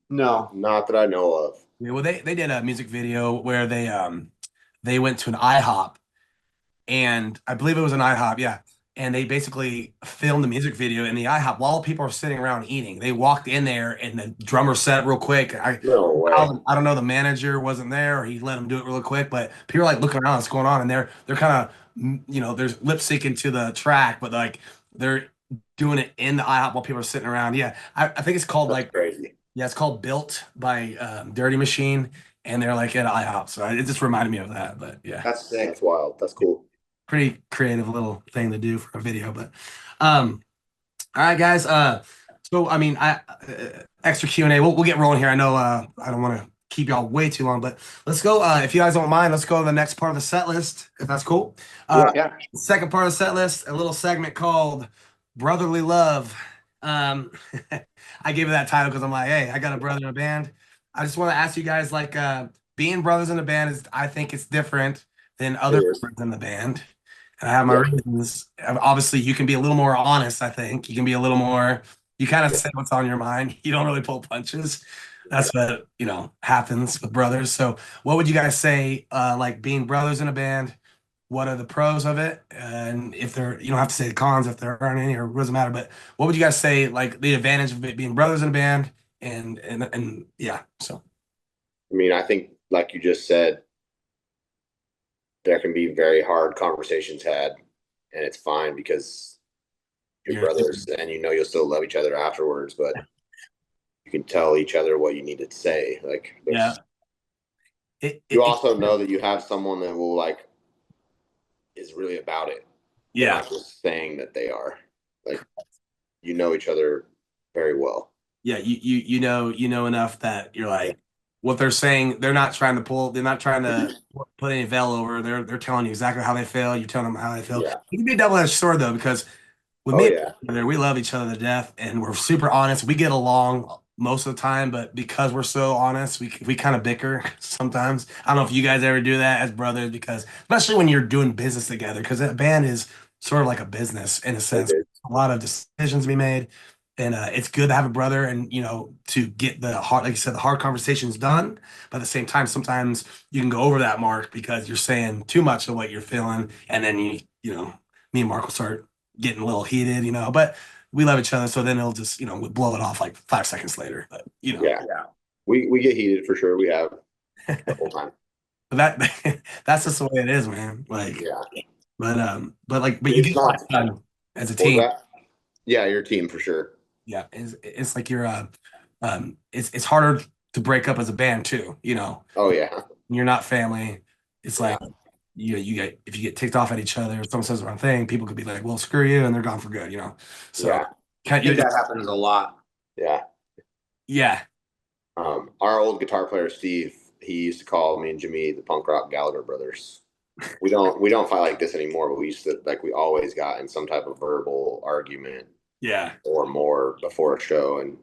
C: No.
B: Not that I know of.
A: Yeah, well, they did a music video where they went to an IHOP, and I believe it was an IHOP, yeah. And they basically filmed the music video in the IHOP while people are sitting around eating. They walked in there and the drummer set real quick.
B: No way.
A: I don't know, the manager wasn't there or he let them do it real quick, but people are like looking around, what's going on? And they're kind of, there's lip syncing to the track, but like they're doing it in the IHOP while people are sitting around. Yeah, I think it's called
B: That's
A: like,
B: crazy.
A: yeah, it's called Built by Dirty Machine, and they're like at IHOP. So it just reminded me of that. But yeah,
C: That's sick.
B: That's wild. That's cool.
A: pretty creative little thing to do for a video. But all right, guys. So I mean, extra Q&A. We'll get rolling here. I know I don't want to keep y'all way too long, but let's go. If you guys don't mind, let's go to the next part of the set list, if that's cool.
C: Yeah.
A: Second part of the set list, a little segment called Brotherly Love. I gave it that title because I'm like, hey, I got a brother in a band. I just want to ask you guys, like, being brothers in a band is, I think it's different than other
B: It is.
A: brothers in the band. And I have my
B: Yeah.
A: reasons. Obviously, you can be a little more honest, I think. You can be a little more, you kind of say what's on your mind. You don't really pull punches. That's what, happens with brothers. So what would you guys say, like being brothers in a band? What are the pros of it? And if there, you don't have to say the cons if there aren't any, or it doesn't matter. But what would you guys say, like the advantage of it being brothers in a band? And yeah, so
B: I mean, I think, like you just said, there can be very hard conversations had, and it's fine because you're
A: yeah,
B: brothers and you'll still love each other afterwards, but you can tell each other what you need to say. Like,
A: yeah.
B: you also know that you have someone that will, like, is really about it. They're
A: Yeah,
B: not just saying that they are. Like, you know each other very well.
A: yeah. You know enough that you're like what they're saying. They're not trying to pull. They're not trying to put any veil over. They're telling you exactly how they feel. You're telling them how they feel.
B: Yeah.
A: It can be a double-edged sword though, because with
B: Oh
A: me,
B: yeah.
A: we love each other to death, and we're super honest. We get along most of the time, but because we're so honest, we kind of bicker sometimes. I don't know if you guys ever do that as brothers, because especially when you're doing business together, because a band is sort of like a business in a sense.
B: It is.
A: A lot of decisions to be made, and it's good to have a brother, and to get the hard, like you said, the hard conversations done. But at the same time, sometimes you can go over that mark because you're saying too much of what you're feeling, and then me and Mark will start getting a little heated, but we love each other. So then it'll just, we blow it off like 5 seconds later. But,
B: Yeah. We get heated for sure. We have the whole time.
A: but that's just the way it is, man. Like,
B: Yeah.
A: but you
B: It's
A: get
B: not-
A: done as a
B: What was
A: team.
B: that? Yeah, your team for sure.
A: Yeah. It's like it's harder to break up as a band too,
B: Oh yeah.
A: you're not family. It's like, if you get ticked off at each other, or someone says the wrong thing, people could be like, well, screw you. And they're gone for good, So
B: Yeah.
C: I think that happens a lot.
B: Yeah.
A: yeah.
B: Our old guitar player Steve, he used to call me and Jimmy the punk rock Gallagher brothers. We don't fight like this anymore, but we used to, like, we always got in some type of verbal argument
A: Yeah.
B: or more before a show, and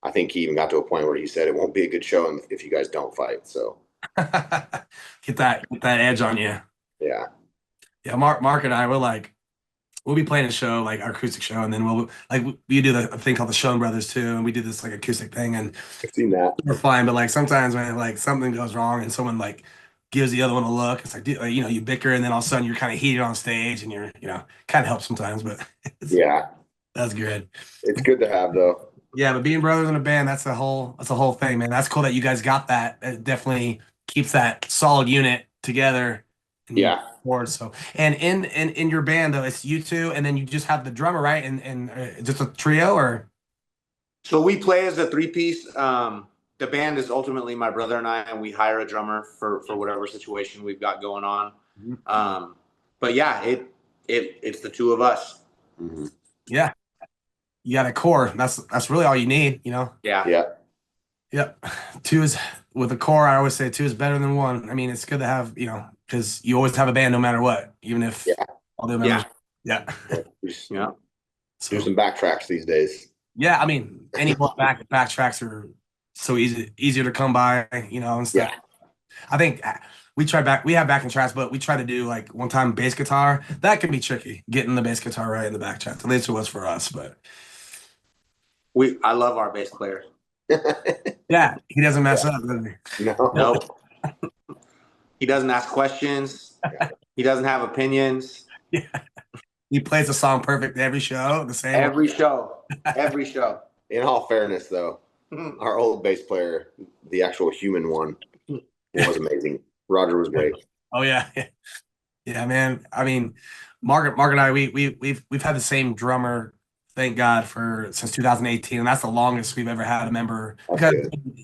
B: I think he even got to a point where he said it won't be a good show if you guys don't fight. So
A: get that edge on you.
B: yeah.
A: Yeah, Mark and I we'll be playing a show, like our acoustic show, and then we do the thing called the Schoen Brothers too, and we do this like acoustic thing, and
B: I've seen that.
A: we're fine. But like sometimes when like something goes wrong and someone like gives the other one a look, it's like, you bicker, and then all of a sudden you're kind of heated on stage, and you're kind of helps sometimes, but
B: Yeah.
A: that's good.
B: It's good to have though.
A: Yeah, but being brothers in a band, that's a whole thing, man. That's cool that you guys got that. It definitely keeps that solid unit together. And
B: Yeah.
A: forward. So, and in your band though, it's you two, and then you just have the drummer, right? And just a trio, or
C: So we play as a three-piece. The band is ultimately my brother and I, and we hire a drummer for whatever situation we've got going on. But yeah, it's the two of us.
B: Mm-hmm.
A: yeah, you got a core. That's really all you need,
C: Yeah.
B: Yeah.
A: Yep. Two is with a core. I always say two is better than one. I mean, it's good to have, because you always have a band no matter what, even if all the members. Yeah.
C: Yeah.
A: So,
B: Do some backtracks these days.
A: yeah, I mean, any backtracks are so easier to come by, and stuff.
B: Yeah.
A: I think we have backing tracks, but we try to do like one time bass guitar. That can be tricky, getting the bass guitar right in the back track. At least it was for us, but
C: I love our bass player.
A: yeah, he doesn't mess up, does he?
B: No.
C: Nope. He doesn't ask questions. He doesn't have opinions.
A: Yeah. He plays the song perfect every show, the same.
C: Every show. Every show.
B: In all fairness, though, our old bass player, the actual human one, was amazing. Roger was great.
A: Oh yeah, yeah, man. I mean, Mark and I, we've had the same drummer, thank God, for since 2018, and that's the longest we've ever had a member. Because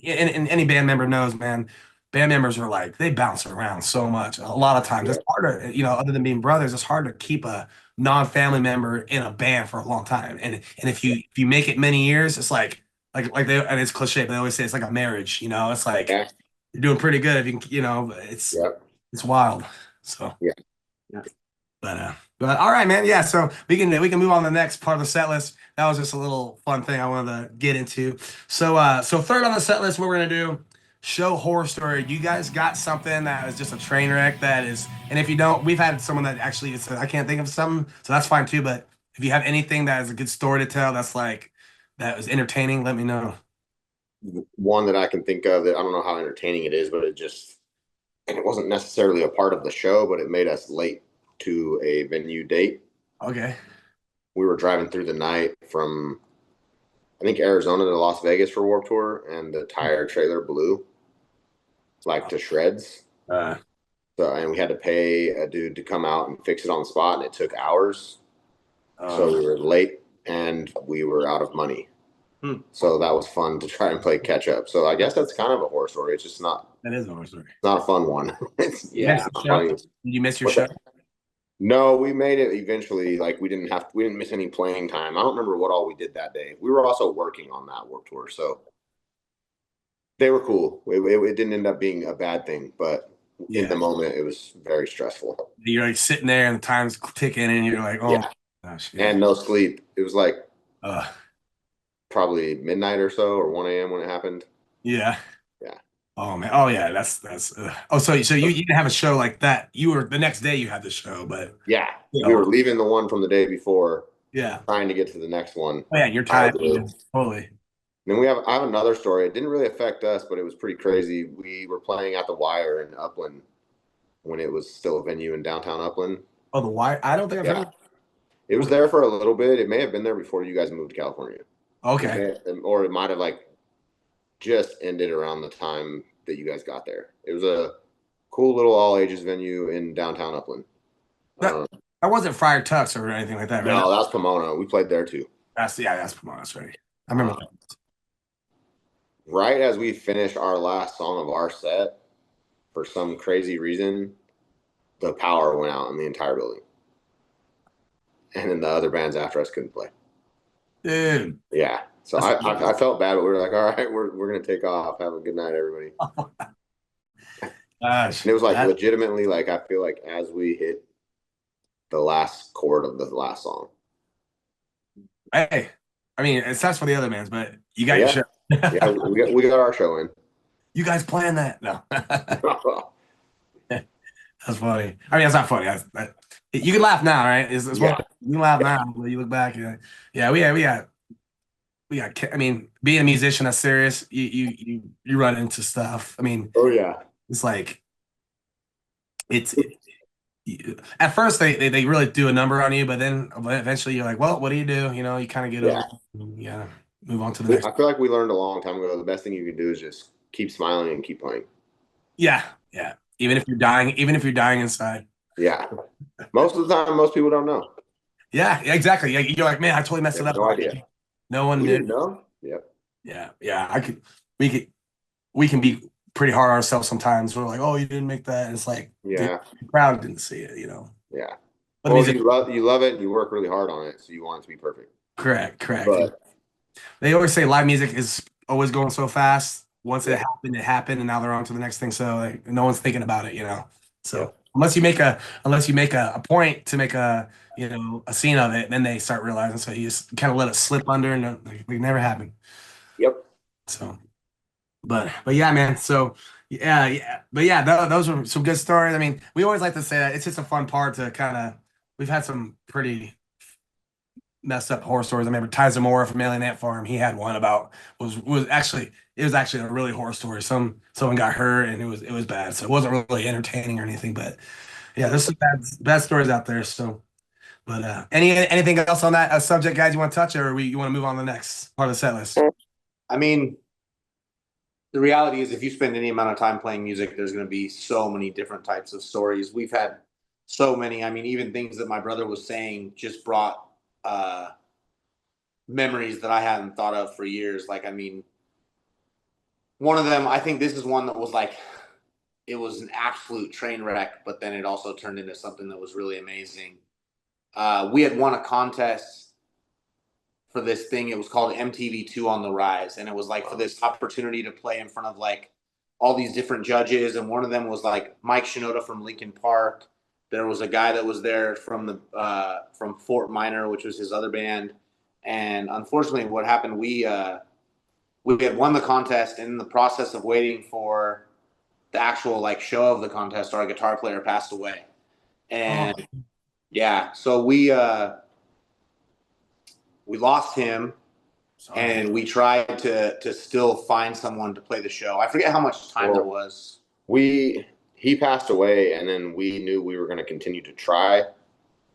A: and any band member knows, man, band members are like they bounce around so much. A lot of times, it's hard to, other than being brothers, it's hard to keep a non-family member in a band for a long time. And if you make it many years, it's like they, and it's cliche, but they always say it's like a marriage. It's like
B: Yeah.
A: you're doing pretty good if you it's wild. So
B: Yeah.
A: But all right, man. Yeah, so we can move on to the next part of the set list. That was just a little fun thing I wanted to get into. So third on the set list, what we're gonna do, show horror story. You guys got something that was just a train wreck that is, and if you don't, we've had someone that actually said I can't think of something, so that's fine too. But if you have anything that is a good story to tell, that was entertaining, let me know.
B: One that I can think of that I don't know how entertaining it is, but and it wasn't necessarily a part of the show, but it made us late to a venue date.
A: Okay.
B: We were driving through the night from, I think, Arizona to Las Vegas for Warped Tour, and the tire trailer blew like to shreds. And we had to pay a dude to come out and fix it on the spot, and it took hours. So we were late and we were out of money. So that was fun to try and play catch up. So I guess that's kind of a horror story. It's just not.
A: That is a horror story.
B: It's not a fun one. It's not funny.
A: Did you miss your show?
B: No, we made it eventually. Like we didn't miss any playing time. I don't remember what all we did that day. We were also working on that Warped Tour, so they were cool. It didn't end up being a bad thing, but in the moment, it was very stressful.
A: You're like sitting there and the time's ticking, and you're like, oh, gosh,
B: and no sleep. It was like
A: uh,
B: probably midnight or so, or 1 a.m. when it happened.
A: Yeah.
B: Yeah.
A: Oh man. Oh yeah. That's. So you didn't have a show like that. You were the next day. You had the show, but
B: yeah, we were leaving the one from the day before.
A: Yeah.
B: Trying to get to the next one.
A: Oh, yeah, you're tired. Totally.
B: Then I have another story. It didn't really affect us, but it was pretty crazy. We were playing at the Wire in Upland when it was still a venue in downtown Upland.
A: Oh, the Wire? I don't think I've heard of it.
B: It was there for a little bit. It may have been there before you guys moved to California.
A: Okay.
B: Or it might have just ended around the time that you guys got there. It was a cool little all ages venue in downtown Upland.
A: That wasn't Friar Tuck's or anything like that, right?
B: No, that's Pomona. We played there too.
A: That's Pomona. That's right. I remember that.
B: Right as we finished our last song of our set, for some crazy reason, the power went out in the entire building. And then the other bands after us couldn't play.
A: Dude.
B: Yeah. So I felt bad, but we were like, all right, we're gonna take off. Have a good night, everybody.
A: Gosh.
B: And it was legitimately I feel like as we hit the last chord of the last song.
A: Hey, I mean, it sucks for the other bands, but you got your show.
B: Yeah, we got our show in.
A: You guys planned that? No. That's funny. I mean, it's not funny. You can laugh now, right? You can laugh now, but you look back. We got. I mean, being a musician that's serious, you run into stuff. I mean,
B: oh yeah,
A: it's like at first they really do a number on you, but then eventually you're like, well, what do? You kind of get over. Move on to the next.
B: I feel like we learned a long time ago. The best thing you can do is just keep smiling and keep playing.
A: Yeah. Even if you're dying inside.
B: Yeah. Most of the time, most people don't know.
A: Yeah, exactly. You're like, man, I totally messed it up.
B: No idea.
A: No one
B: didn't know. Yep.
A: Yeah. We can be pretty hard on ourselves sometimes. We're like, oh, you didn't make that. And it's like, the crowd didn't see it,
B: Yeah.
A: But
B: you love it. You work really hard on it, so you want it to be perfect.
A: Correct.
B: But
A: they always say live music is always going so fast. Once it happened, and now they're on to the next thing. So no one's thinking about it, So unless you make a point to make a scene of it, then they start realizing. So you just kind of let it slip under, and it never happened.
B: Yep.
A: So But yeah, man. So yeah. But yeah, those were some good stories. I mean, we always like to say that it's just a fun part to kind of. We've had some pretty messed up horror stories. I remember Ty Zamora from Alien Ant Farm. He had one about it was actually a really horror story. Someone got hurt and it was bad. So it wasn't really entertaining or anything. But yeah, there's some bad stories out there. So, but anything else on that subject, guys? You want to touch, or you want to move on to the next part of the set list?
C: I mean, the reality is, if you spend any amount of time playing music, there's going to be so many different types of stories. We've had so many. I mean, even things that my brother was saying just brought memories that I hadn't thought of for years. Like, I mean, one of them, I think this is one that was like, it was an absolute train wreck, but then it also turned into something that was really amazing. We had won a contest for this thing. It was called MTV2 on the Rise. And it was like for this opportunity to play in front of like all these different judges. And one of them was like Mike Shinoda from Linkin Park. There was a guy that was there from Fort Minor, which was his other band. And unfortunately, what happened, we had won the contest, and in the process of waiting for the actual like show of the contest, our guitar player passed away. And yeah, so we lost him. Sorry. And we tried to still find someone to play the show. I forget how much time there was.
B: He passed away, and then we knew we were going to continue to try.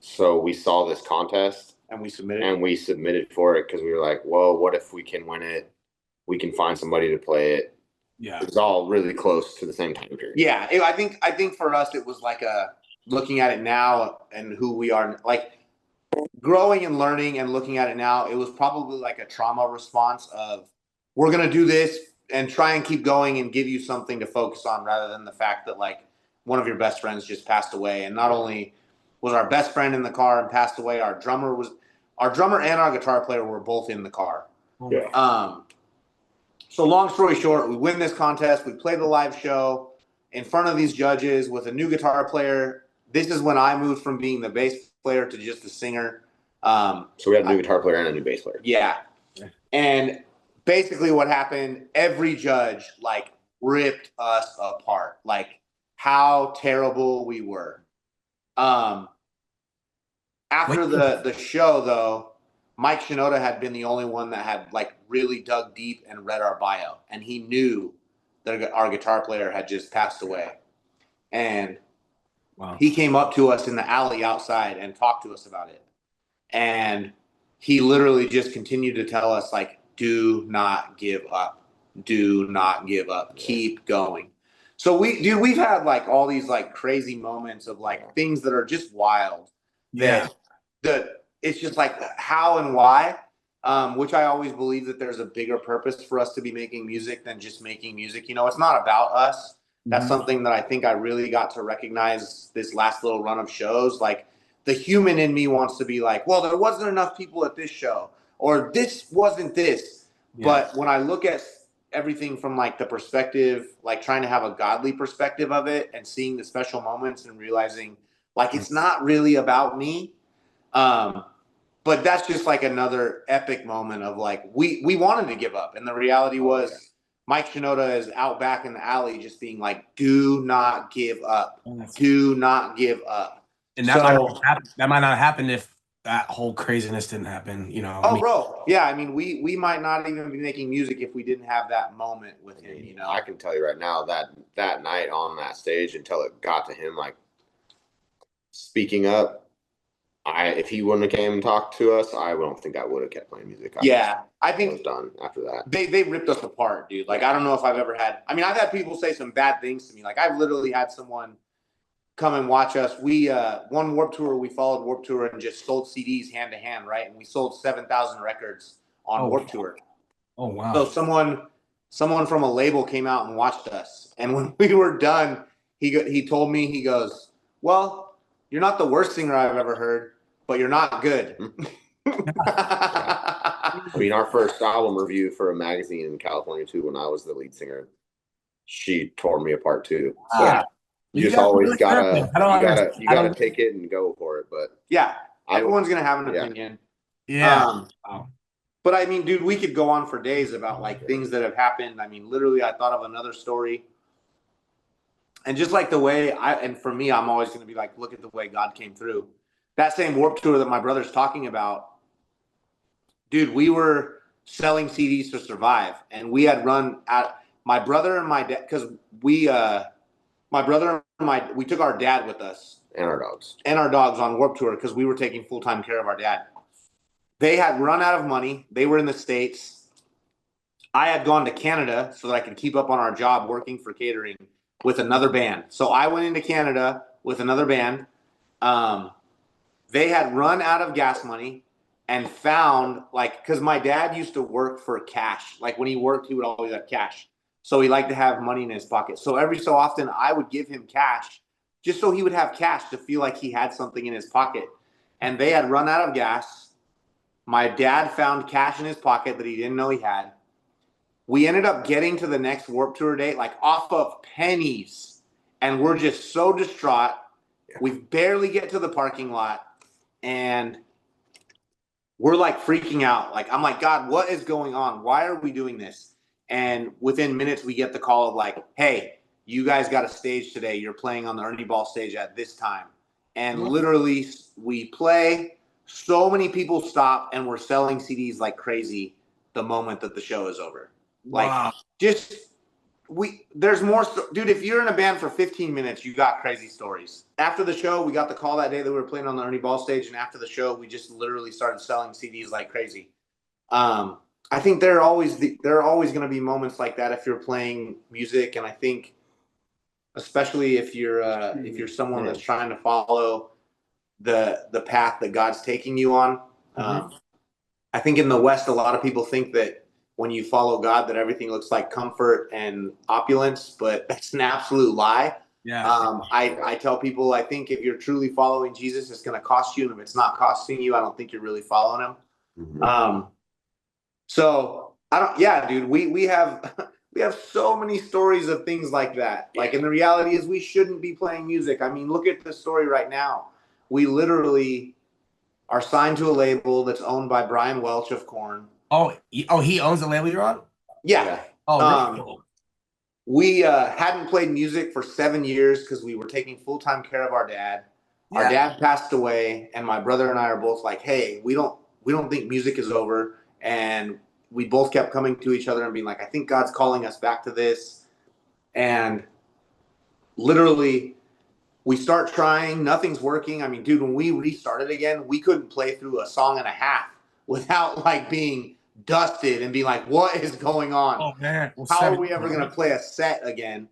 B: So we saw this contest.
C: And we submitted.
B: And we submitted for it because we were like, well, what if we can win it? We can find somebody to play it.
A: Yeah.
B: It was all really close to the same time period.
C: Yeah. I think for us, it was like looking at it now and who we are, like growing and learning and looking at it now, it was probably like a trauma response of, we're going to do this and try and keep going and give you something to focus on, rather than the fact that like one of your best friends just passed away. And not only was our best friend in the car and passed away, our drummer and our guitar player were both in the car.
B: Yeah.
C: So long story short, we win this contest. We play the live show in front of these judges with a new guitar player. This is when I moved from being the bass player to just the singer.
B: So we had a new guitar player and a new bass player.
C: Yeah. And basically what happened, every judge like ripped us apart, like how terrible we were. After the show, though, Mike Shinoda had been the only one that had like really dug deep and read our bio, and he knew that our guitar player had just passed away. And he came up to us in the alley outside and talked to us about it. And he literally just continued to tell us, like, do not give up. Do not give up. Keep going. So we've had like all these like crazy moments of like things that are just wild.
A: Yeah.
C: That it's just like how and why, which I always believe that there's a bigger purpose for us to be making music than just making music. You know, it's not about us. That's something that I think I really got to recognize this last little run of shows. Like the human in me wants to be like, well, there wasn't enough people at this show, or this wasn't this. Yeah. But when I look at everything from like the perspective, like trying to have a godly perspective of it and seeing the special moments and realizing like it's not really about me. But that's just like another epic moment of like, we wanted to give up. And the reality was Mike Shinoda is out back in the alley just being like, do not give up. Do not give up.
A: And that might not happen if that whole craziness didn't happen, you know.
C: Bro. Yeah. I mean, we might not even be making music if we didn't have that moment with him, you know.
B: I can tell you right now that night on that stage, until it got to him, like speaking up, if he wouldn't have came and talked to us, I don't think I would have kept playing music.
C: I think
B: was done after that.
C: They ripped us apart, dude. Like, I don't know if I've ever had. I mean, I've had people say some bad things to me. Like, I've literally had someone come and watch us. We one Warped Tour, we followed Warped Tour and just sold CDs hand to hand, right? And we sold 7,000 records on Warped Tour.
A: Oh wow!
C: So someone from a label came out and watched us, and when we were done, he told me, he goes, "Well, you're not the worst singer I've ever heard, but you're not good."
B: I mean, our first album review for a magazine in California too, when I was the lead singer, she tore me apart too. So you just always really gotta take it and go for it. But
C: yeah, everyone's gonna have an opinion.
A: Yeah.
C: But I mean, dude, we could go on for days about like things that have happened. I mean, literally, I thought of another story. And just like the way and for me, I'm always going to be like, look at the way God came through. That same Warped Tour that my brother's talking about, dude, we were selling CDs to survive. And we had run at my brother and my dad, because my brother and we took our dad with us.
B: And our dogs.
C: And our dogs on Warped Tour because we were taking full-time care of our dad. They had run out of money. They were in the States. I had gone to Canada so that I could keep up on our job working for catering with another band. So I went into Canada with another band. They had run out of gas money and found, like, because my dad used to work for cash. Like when he worked, he would always have cash. So he liked to have money in his pocket. So every so often I would give him cash just so he would have cash to feel like he had something in his pocket. And they had run out of gas. My dad found cash in his pocket that he didn't know he had. We ended up getting to the next Warped Tour date, like off of pennies. And we're just so distraught. We barely get to the parking lot. And we're like freaking out. Like, I'm like, God, what is going on? Why are we doing this? And within minutes, we get the call of like, hey, you guys got a stage today. You're playing on the Ernie Ball stage at this time. And literally, we play. So many people stop, and we're selling CDs like crazy the moment that the show is over. Like,
A: Wow.
C: There's more. Dude, if you're in a band for 15 minutes, you got crazy stories. After the show, we got the call that day that we were playing on the Ernie Ball stage. And after the show, we just literally started selling CDs like crazy. I think there are always going to be moments like that if you're playing music. And I think, especially if you're someone that's trying to follow the path that God's taking you on. I think in the West, a lot of people think that when you follow God, that everything looks like comfort and opulence, but that's an absolute lie.
A: Yeah.
C: I tell people, I think if you're truly following Jesus, it's going to cost you. And if it's not costing you, I don't think you're really following him.
B: Mm-hmm.
C: So dude, we have so many stories of things like that. Like, and the reality is we shouldn't be playing music. I mean, look at the story right now. We literally are signed to a label that's owned by Brian Welch of Korn.
A: Oh, he owns the label you're on?
C: Yeah.
A: Oh, really cool.
C: We hadn't played music for 7 years because we were taking full-time care of our dad. Yeah. Our dad passed away, and my brother and I are both like, hey, we don't think music is over. And we both kept coming to each other and being like, I think God's calling us back to this. And literally, we start trying, nothing's working. I mean, dude, when we restarted again, we couldn't play through a song and a half without like being dusted and being like, what is going on?
A: Oh man.
C: Well, how are we ever going to play a set again?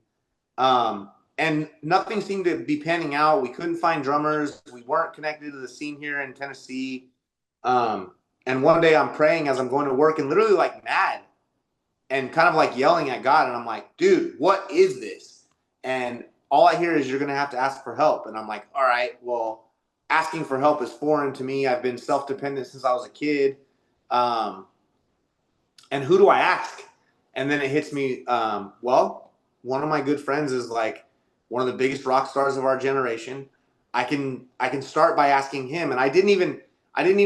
C: And nothing seemed to be panning out. We couldn't find drummers. We weren't connected to the scene here in Tennessee. And one day I'm praying as I'm going to work and literally like mad and kind of like yelling at God. And I'm like, dude, what is this? And all I hear is you're going to have to ask for help. And I'm like, all right, well, asking for help is foreign to me. I've been self-dependent since I was a kid. And who do I ask? And then it hits me, well, one of my good friends is like one of the biggest rock stars of our generation. I can start by asking him. And I didn't even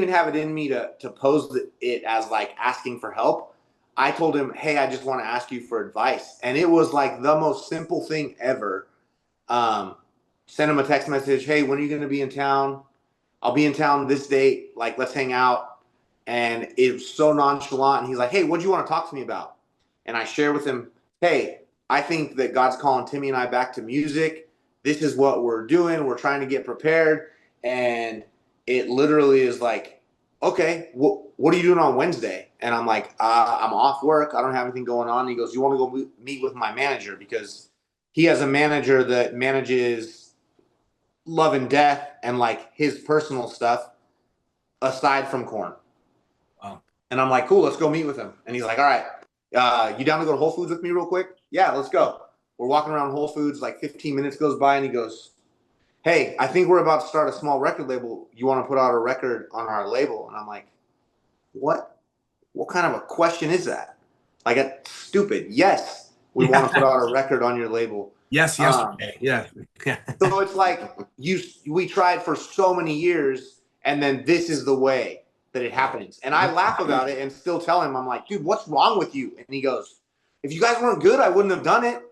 C: have it in me to pose it as like asking for help. I told him, hey, I just want to ask you for advice. And it was like the most simple thing ever. Send him a text message. Hey, when are you going to be in town? I'll be in town this date. Like, let's hang out. And it was so nonchalant. And he's like, hey, what do you want to talk to me about? And I share with him, hey, I think that God's calling Timmy and I back to music. This is what we're doing. We're trying to get prepared. And it literally is like, okay, what are you doing on Wednesday? And I'm like, I'm off work. I don't have anything going on. And he goes, you want to go meet with my manager? Because he has a manager that manages Love and Death and like his personal stuff aside from Korn.
A: Wow.
C: And I'm like, cool, let's go meet with him. And he's like, all right, you down to go to Whole Foods with me real quick? Yeah, let's go. We're walking around Whole Foods, like 15 minutes goes by and he goes, hey, I think we're about to start a small record label. You want to put out a record on our label? And I'm like, what? What kind of a question is that? Like, it's stupid. Yes, we want to put out a record on your label.
A: Yes, yesterday. Yeah.
C: So it's like we tried for so many years, and then this is the way that it happens. And I laugh about it and still tell him, I'm like, dude, what's wrong with you? And he goes, if you guys weren't good, I wouldn't have done it.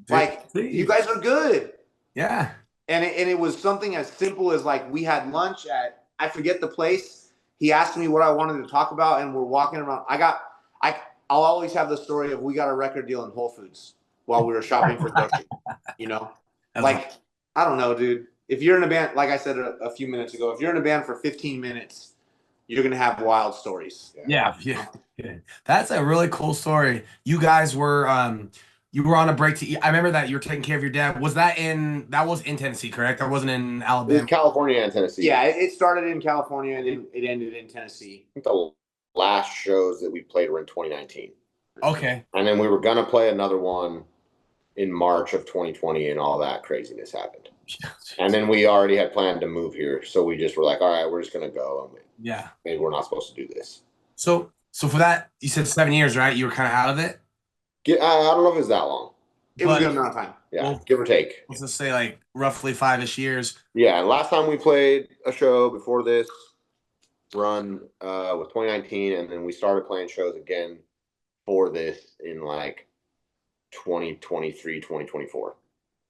C: Like, you guys are good.
A: Yeah.
C: And it was something as simple as like we had lunch at, I forget the place. He asked me what I wanted to talk about, and we're walking around. I'll always have the story of we got a record deal in Whole Foods while we were shopping for groceries. You know, like I don't know, dude. If you're in a band, like I said a few minutes ago, if you're in a band for 15 minutes, you're gonna have wild stories.
A: Yeah. That's a really cool story. You guys were you were on a break to eat. I remember that you were taking care of your dad. That was in Tennessee, correct? That wasn't in
B: It
A: Alabama.
B: was California and Tennessee.
C: Yeah, it started in California and then it ended in Tennessee.
B: I think the last shows that we played were in 2019.
A: Okay.
B: And then we were gonna play another one in March of 2020, and all that craziness happened. And then we already had planned to move here, so we just were like, all right, we're just gonna go. And
A: Yeah.
B: maybe we're not supposed to do this.
A: So for that, you said 7 years, right? You were kind of out of it.
B: I don't know if it was that long.
C: It was a good amount of time.
B: Yeah,
A: Well,
B: give or take.
A: Let's just say like roughly 5-ish years.
B: Yeah, and last time we played a show before this run was 2019, and then we started playing shows again for this in like 2023, 2024.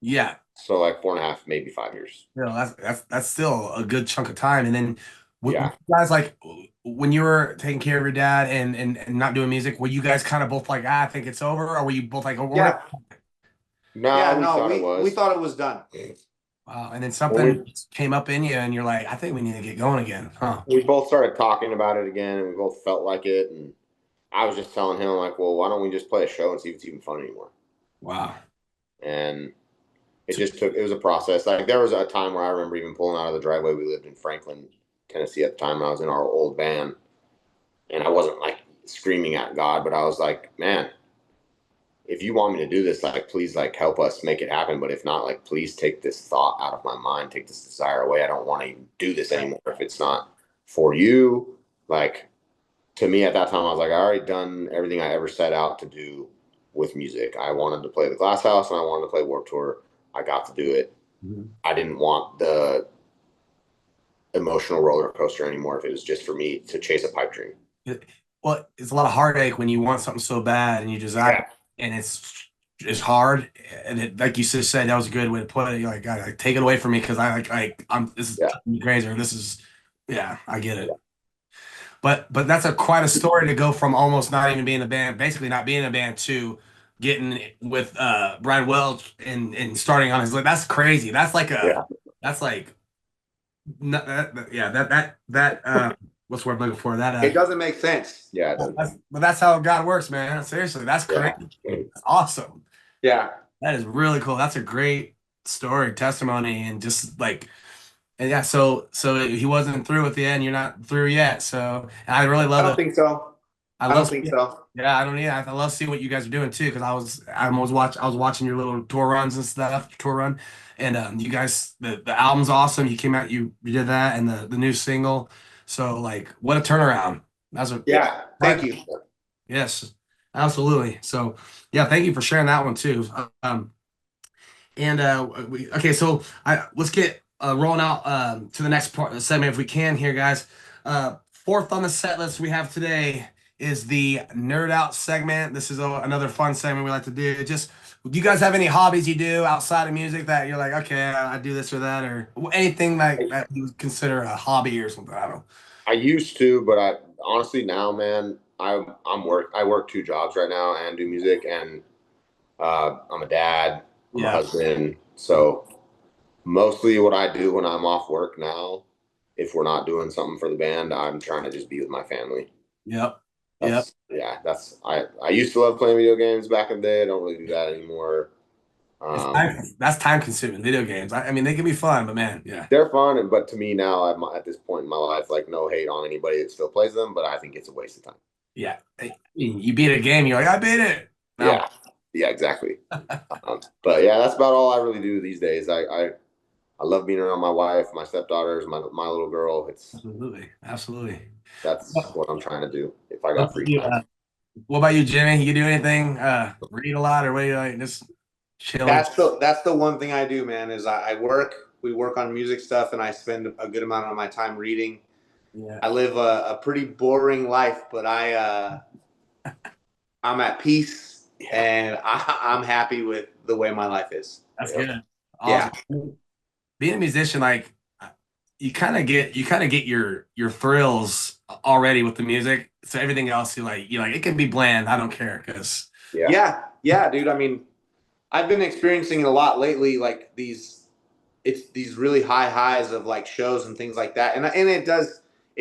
A: Yeah.
B: So like 4.5, maybe 5 years.
A: You know, that's still a good chunk of time. And then
B: Yeah.
A: you guys, like when you were taking care of your dad and not doing music, were you guys kind of both like, I think it's over, or were you both like, oh,
C: Yeah.
B: No,
C: we thought it was done.
A: Wow. And then something came up in you, and you're like, I think we need to get going again, huh?
B: We both started talking about it again, and we both felt like it. And I was just telling him, like, well, why don't we just play a show and see if it's even fun anymore?
A: Wow.
B: And it was a process. Like, there was a time where I remember even pulling out of the driveway. We lived in Franklin, Tennessee at the time, and I was in our old van. And I wasn't like screaming at God, but I was like, man, if you want me to do this, like, please, like, help us make it happen. But if not, like, please take this thought out of my mind, take this desire away. I don't want to even do this anymore if it's not for you. Like, to me at that time, I was like, I already done everything I ever set out to do with music. I wanted to play the Glass House, and I wanted to play Warped Tour. I got to do it.
A: Mm-hmm.
B: I didn't want the emotional roller coaster anymore if it was just for me to chase a pipe dream.
A: Well, it's a lot of heartache when you want something so bad and you desire, and it's hard. And it, like you just said, that was a good way to put it. You're like, God, take it away from me because I'm this is crazy. Or this is, I get it. But that's quite a story to go from almost not even being a band, basically not being a band, to getting with Brad Welch and starting on his. That's crazy. That's like that's like what's the word I'm looking for? That
C: It doesn't make sense.
B: Yeah,
A: but that's how God works, man. Seriously, that's crazy. That's awesome.
C: Yeah,
A: that is really cool. That's a great story, testimony, and just like, and yeah. So he wasn't through with the end. You're not through yet. So, and I really love it.
C: I don't think so. I don't think so.
A: Yeah, I don't either. I love seeing what you guys are doing too, because I was watching your little tour runs and stuff, tour run, and you guys, the album's awesome. You came out, you did that, and the new single. So like, what a turnaround!
C: Thank you.
A: Yes, absolutely. So yeah, thank you for sharing that one too. Okay, so let's get rolling out to the next part of the segment if we can here, guys. Fourth on the set list we have today is the Nerd Out segment. This is another fun segment we like to do. Just, do you guys have any hobbies you do outside of music that you're like, okay, I do this or that, or anything like that you would consider a hobby or something? I don't know.
B: I used to, but I honestly now, man, I work 2 jobs right now and do music, and I'm a dad, I'm a husband. So mostly what I do when I'm off work now, if we're not doing something for the band, I'm trying to just be with my family.
A: Yep.
B: I used to love playing video games back in the day. I don't really do that anymore.
A: That's time consuming. Video games. I mean, they can be fun, but man,
B: they're fun. But to me now, I'm at this point in my life, like, no hate on anybody that still plays them, but I think it's a waste of time.
A: Yeah, you beat a game, you're like, I beat it. No.
B: Yeah, exactly. But yeah, that's about all I really do these days. I love being around my wife, my stepdaughters, my little girl. It's
A: absolutely.
B: That's what I'm trying to do if I got free time.
A: What about you, Jimmy? You do anything? Read a lot, or what do you like? Just chill.
C: That's the one thing I do, man. Is I work. We work on music stuff, and I spend a good amount of my time reading.
A: Yeah.
C: I live a pretty boring life, but I'm at peace and I'm happy with the way my life is.
A: That's
B: Yep.
A: good.
C: Yeah.
A: Awesome. Being a musician, like you kind of get your thrills already with the music. So everything else, you like it can be bland. I don't care because
B: Yeah.
C: Yeah, dude. I mean, I've been experiencing it a lot lately, like it's these really high highs of like shows and things like that. And it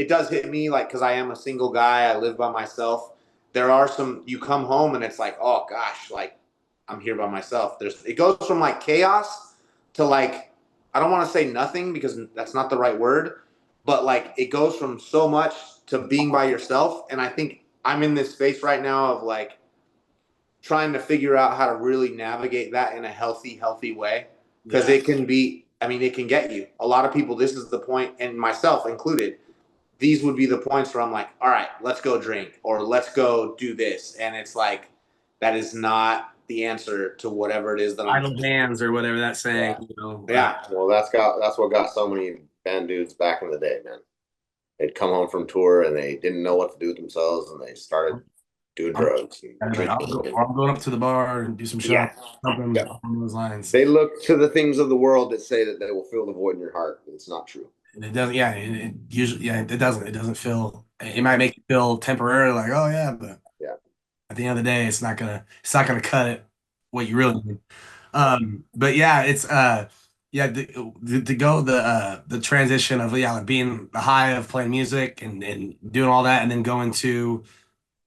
C: does hit me like because I am a single guy, I live by myself. There are some you come home and it's like, oh gosh, like I'm here by myself. It goes from like chaos to like I don't want to say nothing because that's not the right word, but like it goes from so much to being by yourself. And I think I'm in this space right now of like trying to figure out how to really navigate that in a healthy way because it can be, I mean, it can get you. A lot of people, this is the point, and myself included, these would be the points where I'm like, all right, let's go drink or let's go do this. And it's like, that is not the answer to whatever it is that I'm.
A: idle hands or whatever that's saying.
C: Yeah.
B: Well, that's what got so many band dudes back in the day, man. They'd come home from tour and they didn't know what to do with themselves, and they started doing drugs and
A: Like,
B: drinking.
A: I'm going up to the bar and do some
C: Yeah.
A: shots. Something
B: Yeah.
A: along those lines.
B: They look to the things of the world that say that they will fill the void in your heart. It's not true.
A: And it doesn't. Yeah, it usually. Yeah, it doesn't. It doesn't feel. It might make you feel temporarily like, oh yeah, but
B: Yeah.
A: at the end of the day, it's not gonna. It's not gonna cut it. What you really need. But yeah, it's yeah, to go the transition of like being the high of playing music and doing all that, and then going to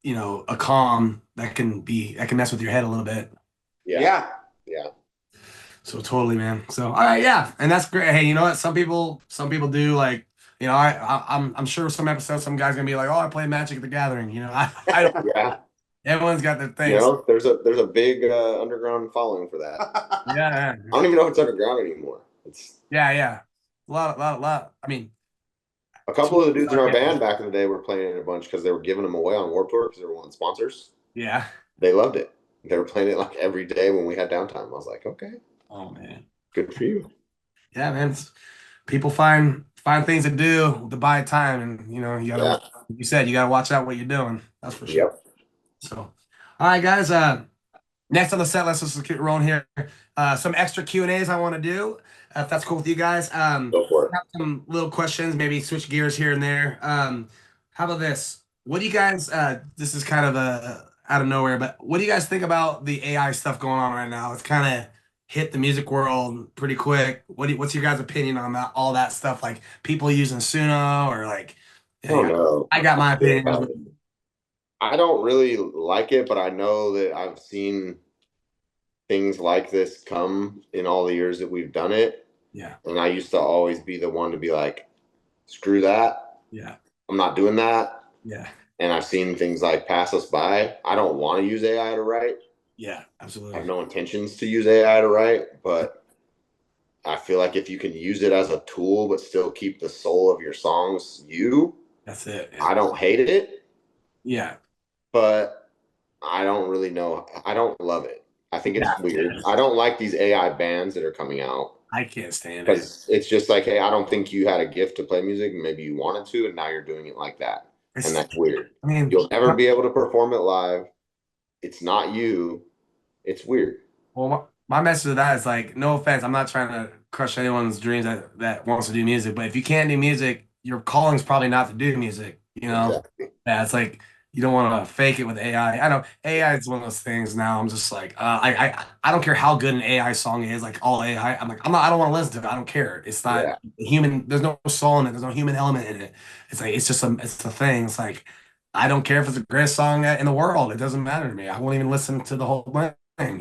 A: a calm that can mess with your head a little bit.
B: Yeah.
C: Yeah.
B: Yeah.
A: So totally, man. So all right, yeah, and that's great. Hey, you know what? Some people do like, I'm sure some episodes, some guys gonna be like, oh, I play Magic at the Gathering. I don't.
B: Yeah.
A: Everyone's got their
B: You
A: things.
B: know, there's a big underground following for that.
A: Yeah,
B: I don't even know if it's underground anymore. It's
A: yeah. A lot. I mean,
B: a couple of the dudes in our band back in the day were playing it a bunch because they were giving them away on Warped Tour because they were one sponsors.
A: yeah.
B: They loved it. They were playing it like every day when we had downtime. I was like, okay,
A: Oh man.
B: good for you.
A: Yeah, man. People find things to do to buy time, and you gotta.
B: Yeah.
A: You said you gotta watch out what you're doing. That's for sure.
B: Yep.
A: So, all right, guys. Next on the set list, let's get rolling here. Some extra Q&As I want to do, if that's cool with you guys.
B: Go for it.
A: Have some little questions, maybe switch gears here and there. How about this? What do you guys? This is kind of out of nowhere, but what do you guys think about the AI stuff going on right now? It's kind of hit the music world pretty quick. What's your guys' opinion on that? All that stuff, like people using Suno or like.
B: I don't know.
A: I got my opinion.
B: I don't really like it, but I know that I've seen things like this come in all the years that we've done it.
A: Yeah.
B: And I used to always be the one to be like, screw that.
A: Yeah.
B: I'm not doing that.
A: Yeah.
B: And I've seen things like pass us by. I don't want to use AI to write.
A: Yeah, absolutely.
B: I have no intentions to use AI to write, but I feel like if you can use it as a tool but still keep the soul of your songs
A: that's it.
B: I don't hate it.
A: Yeah.
B: But I don't really know. I don't love it. I think it's weird. I don't like these AI bands that are coming out.
A: I can't stand it.
B: Because it's just like, hey, I don't think you had a gift to play music, and maybe you wanted to, and now you're doing it like that. And that's weird.
A: I mean,
B: you'll never be able to perform it live. It's not you. It's weird.
A: Well, my message to that is like, no offense, I'm not trying to crush anyone's dreams that wants to do music, but if you can't do music, your calling's probably not to do music.
B: Exactly.
A: Yeah, it's like you don't want to fake it with AI. I know AI is one of those things now. I'm just like, I don't care how good an AI song is, like all AI. I'm like, I don't want to listen to it. I don't care. It's not human. There's no soul in it. There's no human element in it. It's like it's a thing. It's like I don't care if it's the greatest song in the world. It doesn't matter to me. I won't even listen to the whole thing.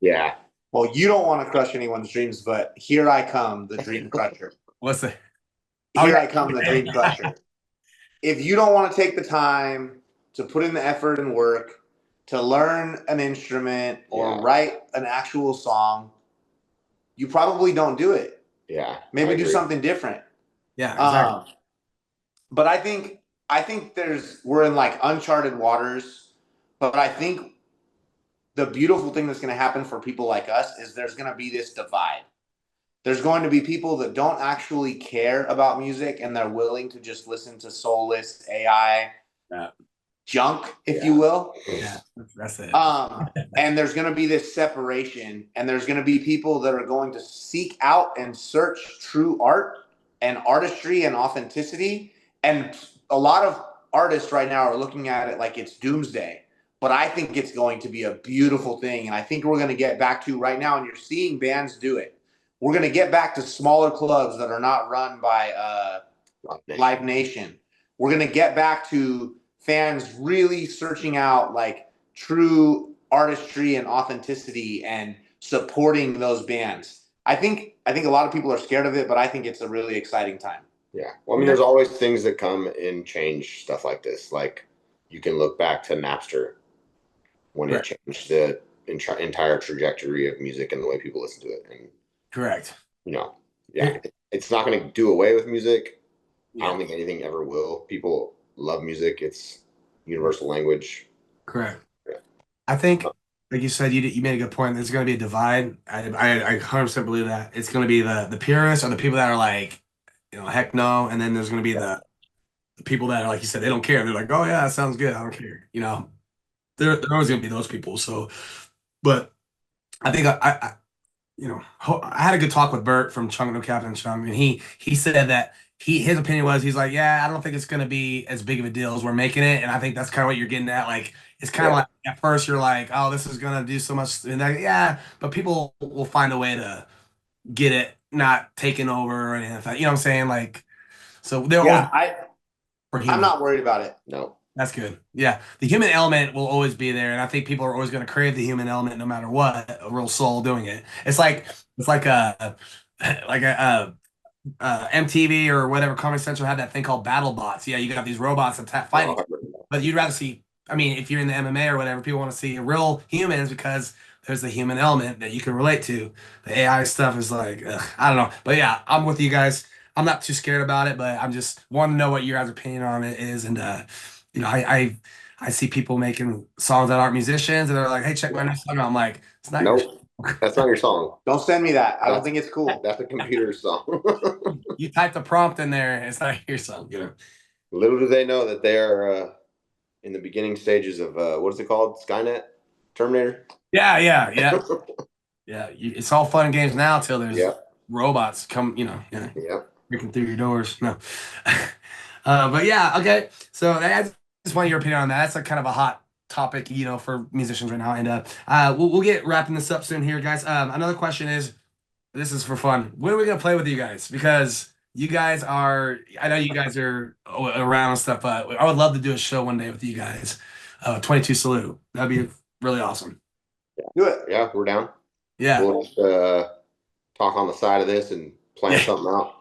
B: Yeah.
C: Well, you don't want to crush anyone's dreams, but here I come, the dream crusher.
A: What's it?
C: Here I come, the dream crusher. If you don't want to take the time to put in the effort and work to learn an instrument or write an actual song, you probably don't do it.
B: Yeah.
C: Maybe do something different.
A: Yeah, exactly.
C: But I think we're in like uncharted waters, but I think the beautiful thing that's going to happen for people like us is there's going to be this divide. There's going to be people that don't actually care about music and they're willing to just listen to soulless AI junk, if you will.
A: Yeah, that's it.
C: And there's going to be this separation, and there's going to be people that are going to seek out and search true art and artistry and authenticity. And a lot of artists right now are looking at it like it's doomsday. But I think it's going to be a beautiful thing. And I think we're going to get back to right now, and you're seeing bands do it. We're going to get back to smaller clubs that are not run by Live Nation. We're going to get back to fans really searching out like true artistry and authenticity and supporting those bands. I think a lot of people are scared of it, but I think it's a really exciting time.
B: Yeah. Well, I mean, there's always things that come and change stuff like this. Like you can look back to Napster when it changed the entire trajectory of music and the way people listen to it. And
A: correct.
B: It's not going to do away with music. I don't think anything ever will. People love music. It's universal language.
A: Correct. I think, like you said, you made a good point. There's going to be a divide. I 100% believe that. It's going to be the purists or the people that are like, heck no. And then there's going to be the people that are, like you said, they don't care. They're like, oh, yeah, that sounds good. I don't care. There always going to be those people. So, but I think I had a good talk with Bert from Chung No Captain Chung, and he said that his opinion was, he's like, yeah, I don't think it's going to be as big of a deal as we're making it. And I think that's kind of what you're getting at. Like, it's kind of like at first you're like, oh, this is going to do so much. And but people will find a way to get it not taken over or anything. You know what I'm saying? Like, so they're
C: I'm not worried about it.
B: No.
A: That's good. Yeah. The human element will always be there. And I think people are always going to crave the human element no matter what, a real soul doing it. It's like a MTV or whatever, Comedy Central had that thing called Battle Bots. Yeah, you got these robots that fighting, but you'd rather see. I mean, if you're in the MMA or whatever, people want to see real humans because there's the human element that you can relate to. The AI stuff is like, I don't know, but yeah, I'm with you guys. I'm not too scared about it, but I'm just want to know what your guys' opinion on it is, and I see people making songs that aren't musicians, and they're like, hey, check my new song. I'm like, it's not.
B: Nope. That's not your song.
C: Don't send me that. I don't think it's cool.
B: That's a computer song.
A: You type the prompt in there, it's not your song.
B: Little do they know that they're in the beginning stages of what is it called? Skynet? Terminator?
A: Yeah. Yeah. It's all fun and games now till there's robots come, breaking through your doors. No. But yeah, okay. So I just want your opinion on that. That's a kind of a hot topic, for musicians right now. And we'll get wrapping this up soon here, guys. Another question is, this is for fun. When are we gonna play with you guys? Because you guys are, I know you guys are around and stuff, but I would love to do a show one day with you guys. 22 Salute. That'd be really awesome.
B: Do it. Yeah, we're down.
A: Yeah.
B: We'll just talk on the side of this and plan something out.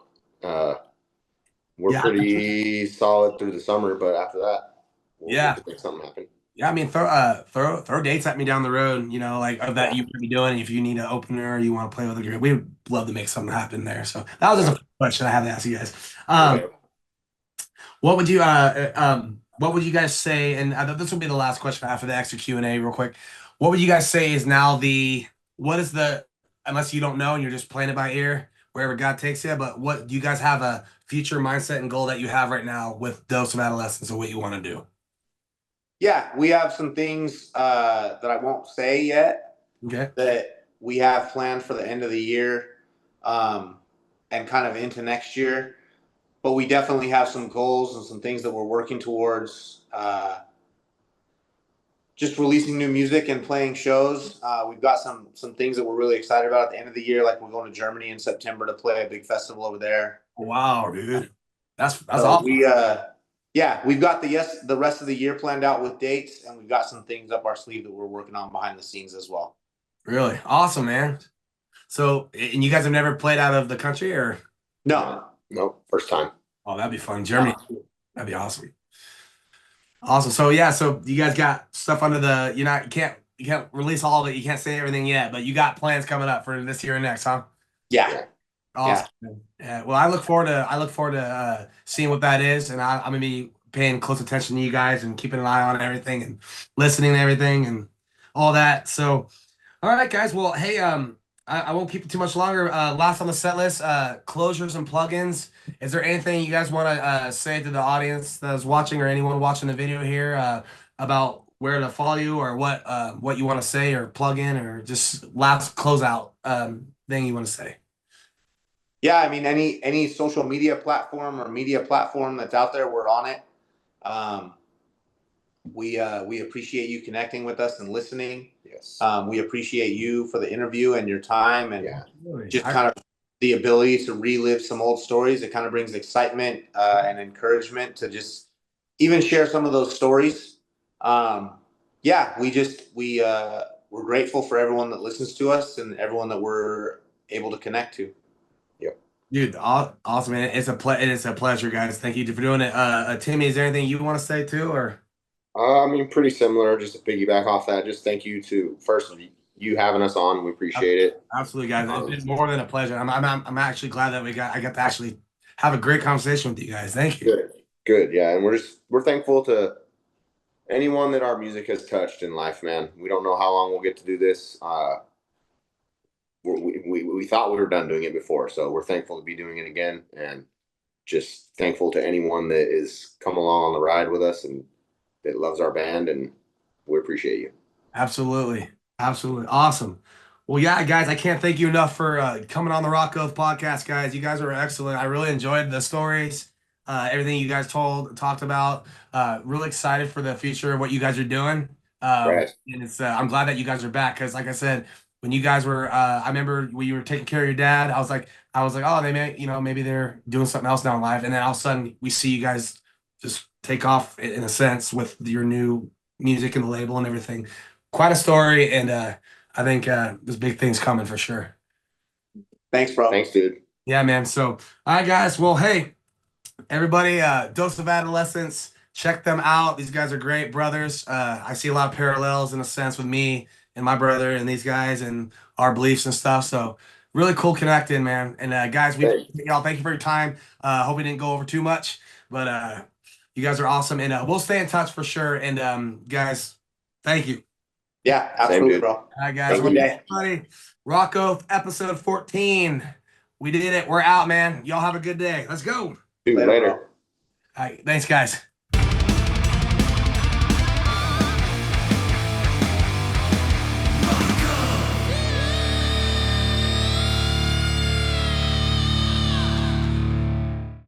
B: We're pretty solid through the summer, but after that, we'll make something happen.
A: Yeah, I mean, throw dates at me down the road, like that you would be doing. If you need an opener or you want to play with a group, we would love to make something happen there. So that was just a question I have to ask you guys. What would you guys say? And this will be the last question after the extra Q&A real quick. What would you guys say is now unless you don't know and you're just playing it by ear, wherever God takes you, but what do you guys have a future mindset and goal that you have right now with Dose of Adolescence and what you want to do?
C: Yeah, we have some things that I won't say yet.
A: Okay.
C: That we have planned for the end of the year and kind of into next year. But we definitely have some goals and some things that we're working towards. Just releasing new music and playing shows. We've got some things that we're really excited about at the end of the year. Like we're going to Germany in September to play a big festival over there.
A: Wow, dude. That's awesome.
C: We've got the rest of the year planned out with dates, and we've got some things up our sleeve that we're working on behind the scenes as well.
A: Really awesome, man. So, and you guys have never played out of the country, or?
C: No,
B: first time.
A: Oh, that'd be fun. Germany, that'd be awesome. Awesome. So yeah, so you guys got stuff under the. You can't release all of it. You can't say everything yet, but you got plans coming up for this year and next, huh?
C: Yeah.
A: Awesome. Yeah. Well, I look forward to seeing what that is, and I'm gonna be paying close attention to you guys and keeping an eye on everything and listening to everything and all that. So, all right, guys. Well, hey, I won't keep it too much longer. Last on the set list, closures and plugins. Is there anything you guys want to say to the audience that's watching or anyone watching the video here about where to follow you or what you want to say or plug in or just last closeout thing you want to say?
C: Yeah, I mean, any social media platform or media platform that's out there, we're on it. We appreciate you connecting with us and listening.
B: Yes.
C: We appreciate you for the interview and your time and
B: Yeah.
C: just kind of the ability to relive some old stories. It kind of brings excitement and encouragement to just even share some of those stories. Yeah, we're grateful for everyone that listens to us and everyone that we're able to connect to.
B: Yep.
A: Dude, awesome, man. It's a pleasure, guys. Thank you for doing it. Timmy, is there anything you want to say too, or?
B: I mean, pretty similar. Just to piggyback off that, just thank you to first you having us on. We appreciate it.
A: Absolutely, guys. It's been more than a pleasure. I'm actually glad that I got to actually have a great conversation with you guys. Thank you.
B: Good. Yeah, and we're thankful to anyone that our music has touched in life, man. We don't know how long we'll get to do this. We thought we were done doing it before, so we're thankful to be doing it again, and just thankful to anyone that is come along on the ride with us and that loves our band, and we appreciate you.
A: Absolutely. Absolutely. Awesome. Well, yeah, guys, I can't thank you enough for coming on the Rock Oath podcast, guys. You guys were excellent. I really enjoyed the stories, everything you guys talked about. Really excited for the future of what you guys are doing.
B: Right.
A: And I'm glad that you guys are back because, like I said, when you guys were, I remember when you were taking care of your dad. I was like, oh, they may, maybe they're doing something else now in life. And then all of a sudden, we see you guys just take off in a sense with your new music and the label and everything. Quite a story, and I think there's big things coming for sure.
C: Thanks, bro.
B: Thanks, dude.
A: Yeah, man. So, all right, guys. Well, hey, everybody, Dose of Adolescence. Check them out. These guys are great brothers. I see a lot of parallels in a sense with me and my brother and these guys and our beliefs and stuff. So, really cool connecting, man. And guys, y'all thank you for your time. Hope we didn't go over too much, but you guys are awesome, and we'll stay in touch for sure. And guys, thank you.
C: Yeah, absolutely, bro.
A: All right, guys.
C: Well,
A: everybody, Rock Oath, episode 14. We did it. We're out, man. Y'all have a good day. Let's go.
B: Later.
A: All right. Thanks, guys.